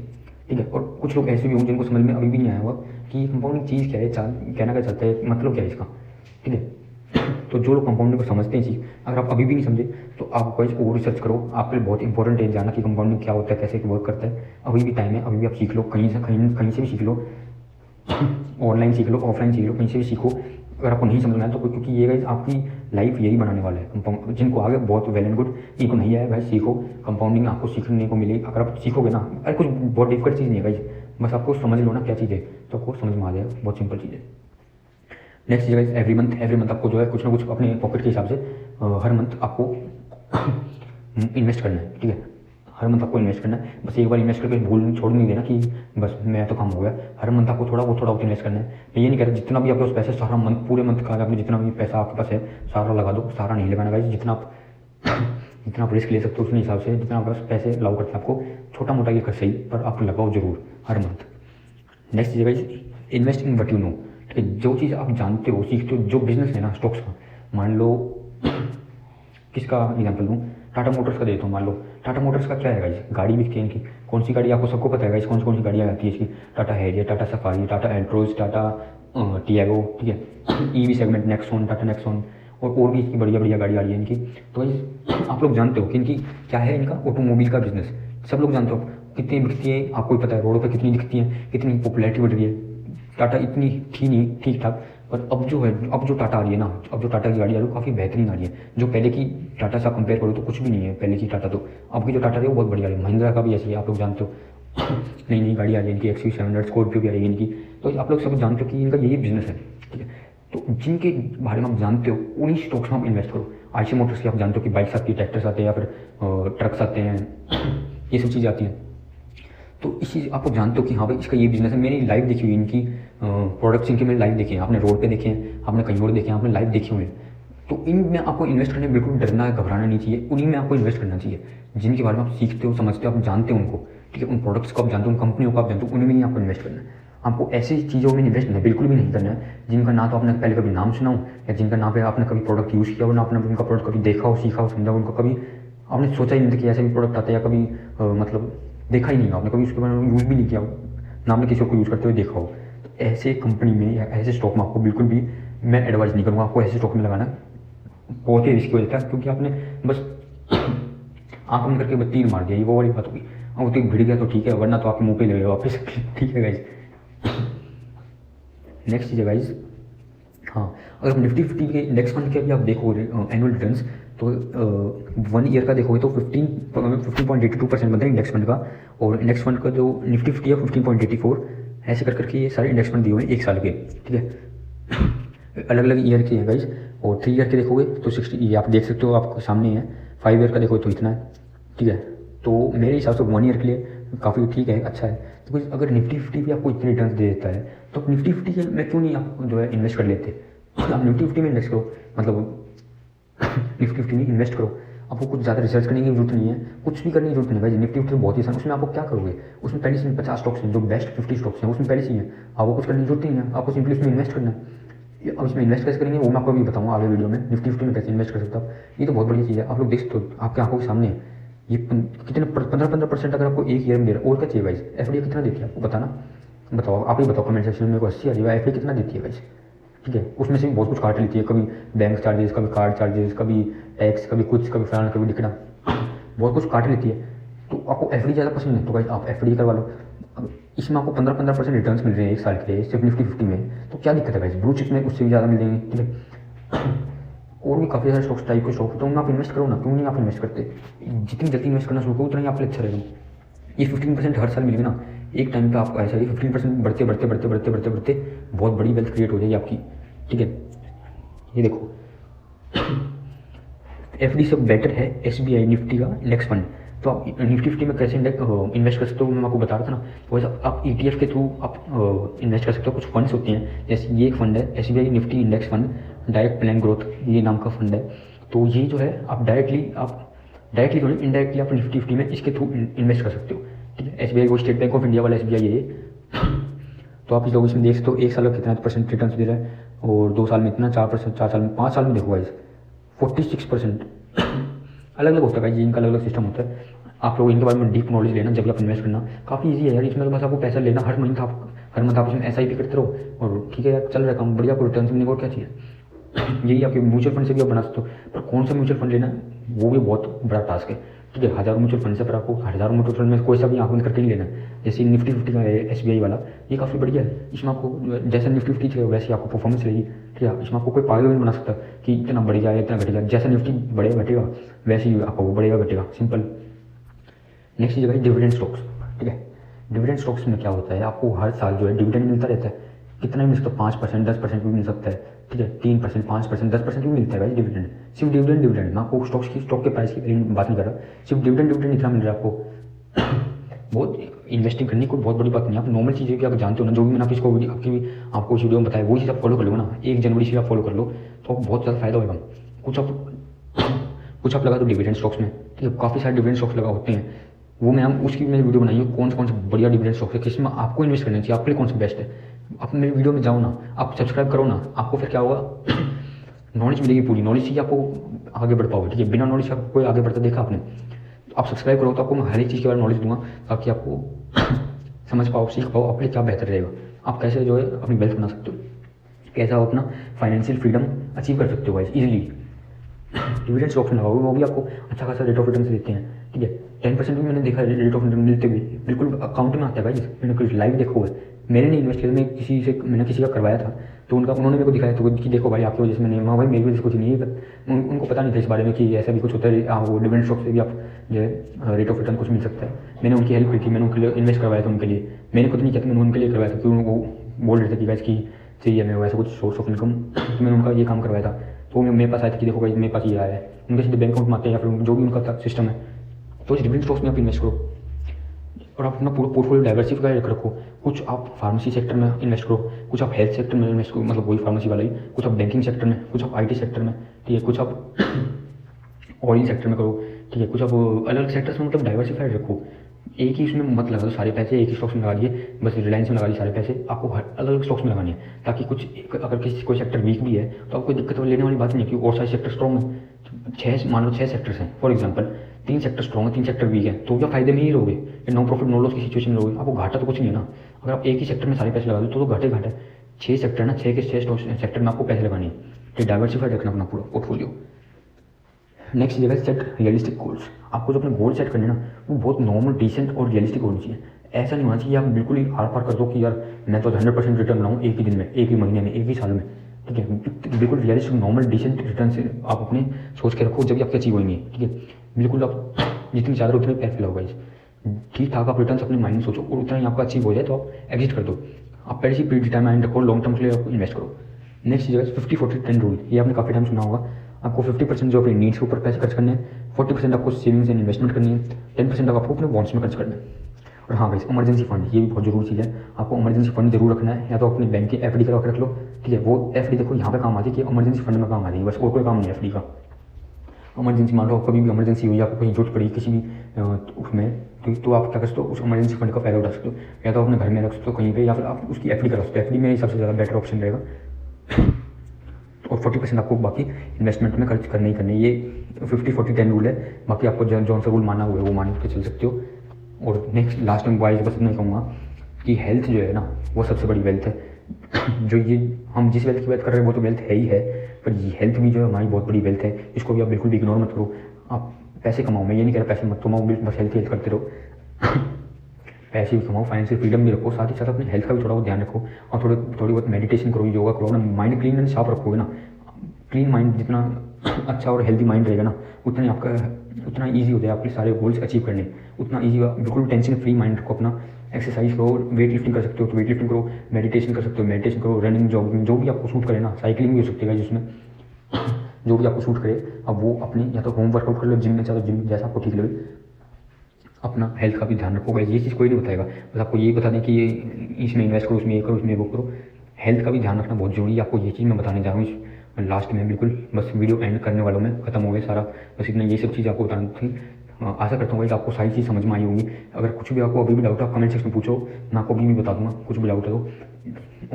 ठीक है। और कुछ लोग ऐसे भी होंगे जिनको समझ में अभी भी नहीं आया हुआ कि कंपाउंडिंग चीज़ क्या है, कहना क्या चाहता है, मतलब क्या है इसका, ठीक है। तो जो लोग कंपाउंडिंग को समझते हैं चीज़, अगर आप अभी भी नहीं समझे तो आप गाइस और रिसर्च करो, आपके लिए बहुत इंपॉर्टेंट है जाना कि कंपाउंडिंग क्या होता है, कैसे वर्क करता है। अभी भी टाइम है, अभी भी आप सीख लो, कहीं से भी सीख लो, ऑनलाइन सीख लो, ऑफलाइन सीख लो, कहीं से भी सीखो। अगर आपको नहीं समझ में आया तो क्योंकि ये गाइस आपकी लाइफ यही बनाने वाला है। कंपाउंड जिनको आगे बहुत वेल एंड गुड, इनको नहीं आया भाई सीखो, कंपाउंडिंग आपको सीखने को मिलेगी अगर आप सीखोगे ना। अरे कुछ बहुत डिफिकल्ट चीज़ नहीं है गाइस, बस आपको समझ लो ना क्या चीज़ है तो आपको समझ में आ जाएगा, बहुत सिंपल चीज़ है। नेक्स्ट चीज़ गाइस एवरी मंथ आपको जो है कुछ ना कुछ अपने पॉकेट के हिसाब से हर मंथ आपको इन्वेस्ट करना है, ठीक है। हर मंथ आपको इन्वेस्ट करना है, बस एक बार इन्वेस्ट करके भूल छोड़ नहीं देना कि बस मैं तो काम हो गया। हर मंथ आपको थोड़ा बहुत इन्वेस्ट करना है। मैं ये नहीं कह रहा जितना भी आपके पास पैसे सारा मंथ पूरे मंथ का आपने जितना भी पैसा आपके पास है सारा लगा दो, सारा नहीं लगाना गाइस। जितना आप रिस्क ले सकते हो उसके हिसाब से, जितना आपके पास पैसे अलाउ करते हैं आपको, छोटा मोटा ये कर सही पर आप लगाओ जरूर हर मंथ। नेक्स्ट चीज़ guys invest in what you know, ठीक है। जो चीज़ आप जानते हो सीखते हो, जो बिजनेस है ना स्टॉक्स का, मान लो किसका एग्जांपल दूँ, टाटा मोटर्स का देता हूँ। मान लो टाटा मोटर्स का क्या है गाइस, गाड़ी बिकती है इनकी, कौन सी गाड़ी आपको सबको पता है गाइस, कौन सी गाड़ियाँ आती है इसकी, Tata Harrier, Tata safari, Tata Altroz, Tata Tiago, ठीक है। EV segment Nexon, Tata Nexon, और भी इसकी बढ़िया गाड़ी आ रही है इनकी। तो गाइस आप लोग जानते हो कि इनकी क्या है, इनका ऑटोमोबाइल का बिजनेस, सब लोग जानते हो कितनी बिकती है, आपको ही पता है, रोडों पर कितनी दिखती है, कितनी पॉपुलैरिटी बढ़ रही है। टाटा इतनी थी नहीं, ठीक ठाक, पर अब जो टाटा आ रही है ना, अब जो टाटा की गाड़ी आ रही है वो काफ़ी बेहतरीन आ रही है। जो पहले की टाटा से आप कंपेयर करो तो कुछ भी नहीं है पहले की टाटा, तो अब की जो टाटा है वो बहुत बढ़िया है। महिंद्रा का भी ऐसी है, आप लोग जानते हो नई गाड़ी आ रही है इनकी, XUV700, स्कॉर्पियो भी आ रही है इनकी। तो आप लोग सब जानते हो कि इनका यही बिजनेस है, ठीक है। तो जिनके बारे में आप जानते हो उन्हीं स्टॉक्स में आप इन्वेस्ट करो। आईसी मोटर्स की आप जानते हो कि बाइक्स आती है, ट्रैक्टर्स आते हैं, या फिर ट्रक्स आते हैं, ये सब चीज़ें आती हैं। तो इस चीज़ आपको जानते हो कि हाँ भाई इसका ये बिजनेस है। मैंने लाइव देखी हुई इनकी प्रोडक्ट्स, इनके मैंने लाइव देखे हैं, आपने रोड पे देखे हैं, आपने कहीं और देखे हैं, आपने लाइव देखे हुए हैं। तो इनमें आपको इन्वेस्ट करने में बिल्कुल डरना है, घबराना नहीं चाहिए, उन्हीं में आपको इन्वेस्ट करना चाहिए जिनके बारे में आप सीखते हो, समझते हो, आप जानते हो उनको, ठीक है। उन प्रोडक्ट्स को आप जानते हो, उन कंपनियों को आप जानते हो, उन्हीं में ही आपको इन्वेस्ट करना है। आपको ऐसी चीज़ों में इन्वेस्ट नहीं, बिल्कुल भी नहीं करना है जिनका ना तो आपने पहले कभी नाम सुना हो, या जिनका ना पे आपने कभी प्रोडक्ट यूज़ किया हो, ना आपने उनका प्रोडक्ट कभी देखा हो, सीखा हो, समझा हो, उनको कभी आपने सोचा ही नहीं था कि ऐसा भी प्रोडक्ट आता है, या कभी मतलब देखा ही नहीं, आपने कभी उसके बारे में यूज़ भी नहीं किया हो, ना आपने किसी को यूज़ करते हुए देखा हो। तो ऐसे कंपनी में या ऐसे स्टॉक में आपको बिल्कुल भी मैं एडवाइस नहीं करूँगा, आपको ऐसे स्टॉक में लगाना बहुत ही रिस्की हो जाता है, क्योंकि आपने बस आँख बंद करके बस तीर मार दिया, ये वो वाली बात होगी। वो तो भिड़ गया तो ठीक है, वरना तो आपके मुँह पे लगेगा वापस, ठीक है गाइस। नेक्स्ट चीज़ है गाइस, हाँ, अगर आप निफ्टी 50 के इंडेक्स फंड के भी आप देखोगे एनुअल रिटर्न्स, तो 1 ईयर का देखोगे तो 15.82% बनता है इंडेक्स फंड का, और इंडेक्स फंड का जो निफ्टी 50 है 15.84, ऐसे कर करके ये सारे इंडेक्स फंड दिए हुए हैं 1 साल के, ठीक है। अलग अलग ईयर के हैं गाइस। और 3 ईयर के देखोगे तो 60, ये आप देख सकते हो, आपको सामने है। 5 ईयर का देखोगे तो इतना है, ठीक है। तो मेरे हिसाब से 1 ईयर के लिए काफ़ी ठीक है, अच्छा है। तो अगर निफ्टी 50 भी आपको इतने रिटर्न दे देता है तो निफ्टी 50 में क्यों नहीं आप जो है इन्वेस्ट कर लेते, आप निफ्टी 50 में इन्वेस्ट करो, मतलब निफ्टी 50 में इन्वेस्ट करो। आपको कुछ ज़्यादा रिसर्च करने की जरूरत नहीं है, कुछ भी करने की जरूरत नहीं भाई। निफ्टी तो बहुत ही आसान, उसमें आपको क्या करोगे, उसमें पहले से 50 स्टॉक्स हैं जो बेस्ट 50 स्टॉक्स हैं, उसमें पहले से ही है, आपको कुछ करने की जरूरत नहीं है, आपको सिंपली उसमें इन्वेस्ट करना है। अब इसमें इन्वेस्ट कैसे करेंगे वो मैं आपको अभी बताऊँगा आगे वीडियो में, निफ्टी फिफ्टी में कैसे इन्वेस्ट कर सकते हो आप। ये तो बहुत बढ़िया चीज़ है, आप लोग देख सकते हो आपकी आंखों के सामने है। ये कितने 15% अगर आपको एक ईयर में दे रहा है, और क्या चाहिए भाई। एफडी कितना देती है आपको बताना, बताओ आप ही बताओ कमेंट सेक्शन में। मेरे को 80 आ रही है, एफडी कितना देती है भाई, ठीक है। उसमें से भी बहुत कुछ काट लेती है, कभी बैंक चार्जेस, कभी कार्ड चार्जेस, कभी टैक्स, कभी कुछ, कभी फलाना, कभी दिखना, बहुत कुछ काट लेती है। तो आपको एफडी ज़्यादा पसंद है तो भाई आप एफडी करवा लो। अब इसमें आपको 15% रिटर्न्स मिल रहे हैं एक साल के लिए सिर्फ निफ्टी फिफ्टी में, तो क्या दिक्कत है भाई। ब्लू चिप्स में उससे भी ज़्यादा मिल जाएंगे, ठीक है। और भी काफ़ी सारे स्टॉक्स टाइप के स्टॉक होते हैं, उनमें आप इन्वेस्ट करो ना, क्यों नहीं आप इन्वेस्ट करते। जितनी जल्दी इन्वेस्ट करना शुरू करो उतना ही आपके लिए अच्छा रहेगा। ये 15% हर साल मिलेगा ना, एक टाइम पे आपको ऐसा ही 15% बढ़ते बढ़ते बढ़ते बढ़ते बढ़ते बढ़ते बहुत बड़ी वेल्थ क्रिएट हो जाएगी आपकी, ठीक है। ये देखो एफडी से बेटर है एसबीआई निफ्टी का इंडेक्स फंड। तो आप निफ्टी फिफ्टी में कैसे इन्वेस्ट कर सकते हो, मैं आपको बता रहा था ना। तो वैसे आप ईटीएफ के थ्रू आप इन्वेस्ट कर सकते हो। कुछ फंड्स होते हैं, जैसे ये एक फंड है SBI Nifty index fund direct plan growth, ये नाम का फंड है। तो ये जो है आप डायरेक्टली थोड़ी इनडायरेक्टली आप निफ्टी फिफ्टी में इसके थ्रू इन्वेस्ट कर सकते हो, ठीक है। एसबीआई वो स्टेट बैंक ऑफ इंडिया वाला एसबीआई है ये। तो आप इस लोग इसमें देख सकते हो एक साल का कितना % रिटर्न दे रहा है, और 2 साल में इतना, 4%, 4 साल में, 5 साल में देखो गाइस 46%। अलग अलग होता है भाई, इनका अलग अलग सिस्टम होता है। आप लोग इनके बारे में डीप नॉलेज लेना, जब भी आप इन्वेस्ट करना काफ़ी इजी है यार। इसमें तो बस आपको पैसा लेना, हर मंथ आप इसमें एसआईपी करते रहो, और ठीक है यार चल रहा है काम बढ़िया, आपको रिटर्न मिलेगा, और क्या चाहिए। यही आपके म्यूचुअल फंड से भी आप बना सकते हो, पर कौन सा म्यूचुअल फंड लेना वो भी बहुत बड़ा टास्क है, ठीक है। हज़ारों म्यूचुअल फंड से, पर आपको हज़ारों म्यूचुअल फंड में कोई सा भी आंख बंद करके नहीं लेना है। जैसे निफ्टी फिफ्टी का है एसबीआई वाला, ये काफ़ी बढ़िया है। इसमें आपको जैसा निफ्टी फिफ्टी चाहिए वैसे आपको परफॉर्मेंस रहेगी, ठीक है। इसमें आपको कोई पागल नहीं बना सकता कि इतना बढ़ जाए इतना घट जाए, जैसा निफ्टी बढ़ेगा घटेगा वैसे ही आपको वो बढ़ेगा घटेगा, सिंपल। नेक्स्ट जगह है डिविडेंड स्टॉक्स, ठीक है। डिविडेंड स्टॉक्स में क्या होता है, आपको हर साल जो है डिविडेंड मिलता रहता है, कितना भी मिल सकता है, 5%, 10% भी मिल सकता है, ठीक है। 3%, 5%, 10% भी मिलता है भाई डिविडेंड। सिर्फ डिविडेंड मैं आपको स्टॉक के प्राइस की बात नहीं कर रहा, सिर्फ डिविडेंड इतना मिल रहा है आपको। बहुत इन्वेस्टिंग करने की कोई बहुत बड़ी बात नहीं है। आप नॉर्मल चीज़ें भी आप जानते हो ना, जो भी मैंने आपको इस वीडियो में बताया वही चीज़ आप फॉलो कर लो ना, 1 जनवरी से आप फॉलो कर लो तो आपको बहुत ज़्यादा फायदा होगा। कुछ आप लगा दो डिविडेंड स्टॉक्स में, ठीक है। काफ़ी सारे डिविडेंड स्टॉक्स लगा होते हैं, वो मैंने वीडियो बनाई है, कौन से बढ़िया डिविडेंड स्टॉक्स है, किसमें आपको इन्वेस्ट करना चाहिए, आपके लिए कौन सा बेस्ट है। आप मेरी वीडियो में जाओ ना, आप सब्सक्राइब करो ना, आपको फिर क्या होगा, नॉलेज मिलेगी, पूरी नॉलेज से ही आपको आगे बढ़ पाओगे, ठीक है। बिना नॉलेज से आपको कोई आगे बढ़ता देखा आपने, तो आप सब्सक्राइब करो तो आपको मैं हर एक चीज़ के बारे में नॉलेज दूंगा, ताकि आपको समझ पाओ, सीख पाओ आपके लिए क्या बेहतर रहेगा, आप कैसे जो है अपनी वेल्थ बना सकते हो, कैसे आप अपना फाइनेंशियल फ्रीडम अचीव कर सकते हो गाइस इजीली। डिविडेंड स्टॉक्स में लगाओगे, वो भी आपको अच्छा खासा रेट ऑफ रिटर्न से देते हैं, ठीक है। 10% भी मैंने देखा रेट ऑफ रिटर्न मिलते हुए, बिल्कुल अकाउंट में आता है भाई। मैंने कुछ लाइव देखा हुआ है, मैंने नहीं इन्वेस्ट किया, मैंने किसी का करवाया था, तो उन्होंने मेरे को दिखाया तो कि देखो भाई आपकी वजह से मैंने, भाई मेरी वजह से कुछ नहीं है, उनको पता नहीं था इस बारे में कि ऐसा भी कुछ होता है। वो डिविडेंड स्टॉक से भी आप जो है रेट ऑफ रिटर्न कुछ मिल सकता है। मैंने उनकी हेल्प की थी, मैंने उनके लिए इन्वेस्ट करवाया था, उनके लिए मैंने खुद नहीं किया था, मैंने उनके लिए करवाया था, क्योंकि वो बोल रहे थे कि वैसे की चाहिए मैं वैसा कुछ सोर्स ऑफ इनकम, तो मैंने उनका ये काम करवाया था। तो मेरे पास आया था कि देखो भाई मेरे पास ये आया है, उनके सीधे बैंक अकाउंट में आते हैं या फिर जो भी उनका सिस्टम है। तो इस डिविडेंड स्टॉक्स में आप इन्वेस्ट करो, और आप अपना पूरा पोर्टफोलियो डाइवर्सिफाई रखो। कुछ आप फार्मेसी सेक्टर में इन्वेस्ट करो, कुछ आप हेल्थ सेक्टर में इन्वेस्ट करो, मतलब वही फार्मेसी वाला ही, कुछ आप बैंकिंग सेक्टर में, कुछ आप आईटी सेक्टर में, ठीक है, कुछ आप ऑयल सेक्टर में करो, ठीक है, कुछ आप अलग अलग सेक्टर्स में मतलब डाइवर्सिफाइड रखो। एक ही उसमें मत लगा दो सारे पैसे, एक ही स्टॉक्स में लगा दिए, बस रिलायंस में लगा दिए सारे पैसे, आपको हर अलग अलग स्टॉक्स में लगाने हैं, ताकि कुछ अगर कोई सेक्टर वीक भी है तो आपको दिक्कत लेने वाली बात नहीं है, क्योंकि और सारे सेक्टर स्ट्रॉन्ग है। मान लो 6 सेक्टर्स हैं फॉर एग्जाम्पल, 3 सेक्टर स्ट्रॉन्ग है, 3 सेक्टर वीक है, तो क्या फायदे में ही रहोगे, नो प्रॉफिट नो लॉस की सिचुएशन में रहोगे, आपको घाटा तो कुछ नहीं है ना। अगर आप एक ही सेक्टर में सारे पैसे लगा दो तो घाटे घाटा है। 6 सेक्टर ना, 6 के 6 सेक्टर में आपको पैसे लगाने हैं, तो डाइवर्सिफाइड रखना अपना पूरा पोर्टफोलियो। नेक्स्ट जगह सेट रियलिस्टिक गोल्स। आपको जो अपने गोल सेट करने ना, वो बहुत नॉर्मल, डिसेंट और रियलिस्टिक होनी चाहिए। ऐसा नहीं होना चाहिए आप बिल्कुल ही आर पार कर दो कि यार मैं तो 100% रिटर्न बनाऊँ एक ही दिन में, एक ही महीने में, एक ही साल में, ठीक है। बिल्कुल रियलिस्टिक नॉर्मल डिसेंट रिटर्न से आप अपने सोच के रखो, जब भी आपके अचीव होंगे, ठीक है। बिल्कुल आप जितनी ज़्यादा उतने पैर फैलाओगे, ठीक ठाक आप रिटर्न अपने माइंड में सोचो, और उतना ही आपका अचीव हो जाए तो आप एग्जिट कर दो। आप पहले से पीरियड टाइम माइंड रखो, लॉन्ग टर्म के लिए आप इन्वेस्ट करो। नेक्स्ट जगह 50-40-10 रूल, ये आपने काफ़ी टाइम सुना होगा। आपको 50% जो अपनी नीड्स के ऊपर पैसे खर्च करने हैं, 40% आपको सेविंग्स एंड इन्वेस्टमेंट करनी है, 10% आपको अपने बॉन्ड्स में खर्च करना है। और हाँ भाई, इमरजेंसी फंड ये भी बहुत जरूरी चीज़ है, आपको इमरजेंसी फंड जरूर रखना है, या तो अपनी बैंक की एफडी करवा के रख लो, ठीक है। वो एफडी देखो यहाँ पे काम आती है कि इमरजेंसी फंड में काम आती है, बस और कोई काम नहीं है एफडी का। इमरजेंसी मान लो कभी भी इमरजेंसी हुई, आपको कहीं जरूरत पड़ी किसी भी उसमें, तो आप क्या कर सकते हो, उस इमरजेंसी फंड का फ़ायदा उठा सकते हो। या तो अपने घर में रख सकते हो कहीं पे, या फिर आप उसकी एफडी करा सकते हो। एफडी में सबसे ज़्यादा बेटर ऑप्शन रहेगा। और 40% आपको बाकी इन्वेस्टमेंट में खर्च करने ही करने। ये 50-40-10 रूल है। बाकी आपको जौन सा रूल मानना हुआ है वो मान के चल सकते हो। और नेक्स्ट लास्ट में वाइज बस इतना कहूँगा कि हेल्थ जो है ना वो सबसे बड़ी वेल्थ है। जो ये हम जिस वेल्थ की बात कर रहे हैं वो तो वेल्थ है ही है, पर ये हेल्थ भी जो है हमारी बहुत बड़ी वेल्थ है। इसको भी आप बिल्कुल भी इग्नोर मत करो। आप पैसे कमाओ, मैं ये नहीं कह रहा पैसे मत कमाओ, बस हेल्थ करते रहो। पैसे भी कमाओ, फाइनेंशियल फ्रीडम भी रखो, साथ ही साथ अपने हेल्थ का भी थोड़ा बहुत ध्यान रखो। और थोड़ी बहुत मेडिटेशन करो, योगा करो ना। माइंड क्लीन एंड साफ रखोगे ना, क्लीन माइंड जितना अच्छा और हेल्दी माइंड रहेगा ना, उतना ईजी होता है आपके सारे गोल्स अचीव करने। उतना ईजी, बिल्कुल टेंशन फ्री माइंड रखो अपना। एक्सरसाइज करो, वेट लिफ्टिंग कर सकते हो तो वेट लिफ्टिंग करो, मेडिटेशन कर सकते हो मेडिटेशन करो, रनिंग जॉगिंग जो भी आपको सूट करे ना, साइकिलिंग भी हो सकती है जिसमें जो भी आपको सूट करे। अब वो अपनी या तो होम वर्कआउट कर लो, जिम में चाहे जिम जैसा आपको ठीक लगे। अपना हेल्थ का भी ध्यान रखोगे, ये चीज़ कोई नहीं बताएगा, बस आपको ये बता दें कि ये इसमें इन्वेस्ट करो, उसमें ये करो, उसमें वो करो। हेल्थ का भी ध्यान रखना बहुत जरूरी है। आपको ये चीज़ मैं बताने जा रहा हूँ लास्ट में, बिल्कुल बस वीडियो एंड करने वालों में, खत्म हो गया सारा। बस इतना ये सब चीज़ आपको बतानी थी। आशा करता हूँ कि आपको सारी चीज़ समझ में आई होगी। अगर कुछ भी आपको अभी भी डाउट है, कमेंट सेक्शन में पूछो, मैं आपको अभी भी बता दूंगा। कुछ भी डाउट है तो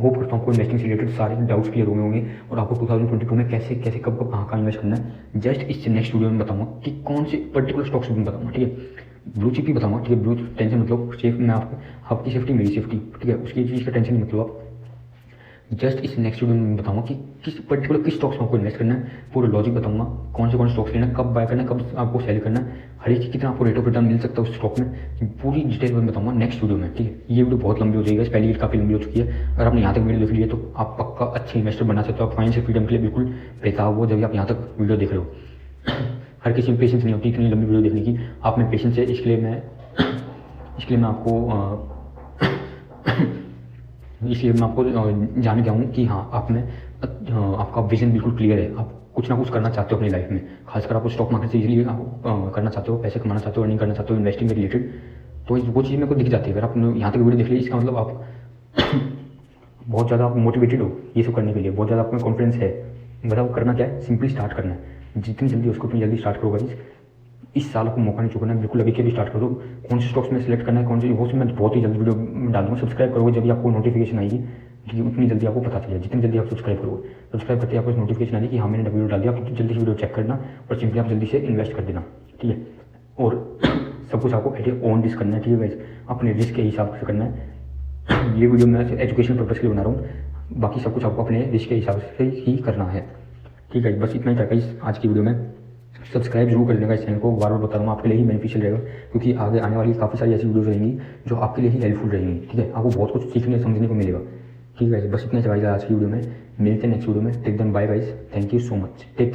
होप करता हूँ आपको इन्वेस्टिंग से रिलेटेड सारे डाउट्स क्लियर हुए होंगे, और आपको 2022 में कैसे कैसे कब कब कहाँ इन्वेस्ट करना है जस्ट इस नेक्स्ट वीडियो में बताऊँगा कि कौन से पर्टिकुलर स्टॉक्स में बताऊँगा। ठीक है, ब्लू चिप ही बताऊँगा। ठीक है, ब्लू टेंशन मतलब सेफ, मैं आपकी सेफ्टी मेरी सेफ्टी, ठीक है, उसकी चीज़ का टेंशन नहीं मतलब आप। जस्ट इस नेक्स्ट वीडियो में बताऊंगा कि किस स्टॉक्स में आपको इन्वेस्ट करना है, पूरा लॉजिक बताऊंगा, कौन से स्टॉक्स लेना है, कब बाय करना है, कब आपको सेल करना है, हर एक कितना आपको रेट ऑफ रिटर्न मिल सकता है उस स्टॉक में, पूरी डिटेल में बताऊंगा नेक्स्ट वीडियो में। ठीक है, ये वीडियो बहुत लंबी हो जाएगी, पहले ही काफ़ी लंबी हो चुकी है। अगर आपने यहाँ तक वीडियो देख ली है तो आप पक्का अच्छे इन्वेस्टर बना सकते हो। आप फाइनेंशियल फ्रीडम के लिए बिल्कुल बेताब हो जब आप यहाँ तक वीडियो देख रहे हो। हर किसी में पेशेंस नहीं होती इतनी लंबी वीडियो देखने की, आप में पेशेंस है, इसके लिए मैं आपको जानने गया हूँ कि हाँ आप में आपका विजन बिल्कुल क्लियर है। आप कुछ ना कुछ करना चाहते हो अपनी लाइफ में, खासकर आप स्टॉक मार्केट से इजीली आप करना चाहते हो, पैसे कमाना चाहते हो, अर्निंग करना चाहते हो, इन्वेस्टिंग के रिलेटेड, तो वो चीज़ मेरे को दिख जाती है। अगर आपने यहाँ तक वीडियो देख ली, इसका मतलब आप बहुत ज़्यादा आप मोटिवेटेड हो ये सब करने के लिए, बहुत ज़्यादा आप में कॉन्फिडेंस है। बताओ करना क्या है, सिंपली स्टार्ट करना है। जितनी जल्दी उसको उतनी जल्दी स्टार्ट करोगा। इस साल आपको मौका नहीं चुकाना है, बिल्कुल अभी के भी स्टार्ट कर दो। कौन से स्टॉक्स में सेलेक्ट करना है, कौन से, वो मैं बहुत ही जल्दी वीडियो डाल दूँगा। सब्सक्राइब करोगे जब भी आपको नोटिफिकेशन आएगी, ठीक है, उतनी जल्दी आपको पता चलेगा। जितनी जल्दी आप सब्सक्राइब करोगे, सब्सक्राइब करते आपको नोटिफिकेशन आएगी कि हाँ मैंने वीडियो डाल दिया, आप जल्दी से वीडियो चेक करना और सिंपली आप जल्दी से इन्वेस्ट कर देना। ठीक है, और सब कुछ आपको एट ओन रिस्क करना है। ठीक है गाइस, अपने रिस्क के हिसाब से करना है। ये वीडियो मैं एजुकेशन पर्पज़ के लिए बना रहा हूँ, बाकी सब कुछ आपको अपने रिस्क के हिसाब से ही करना है। ठीक है, बस इतना ही था गाइस आज की वीडियो में। सब्सक्राइब जरूर कर देगा इस चैनल को, बार बार बता रहा हूँ, आपके लिए ही बेनिफिशियल रहेगा, क्योंकि आगे आने वाली काफ़ी सारी ऐसी वीडियोस रहेंगी जो आपके लिए ही हेल्पफुल रहेंगी। ठीक है, आपको बहुत कुछ सीखने समझने को मिलेगा। ठीक है, बस इतना ही आज की वीडियो में, मिलते हैं नेक्स्ट वीडियो में। Take them, bye guys, thank you so much, take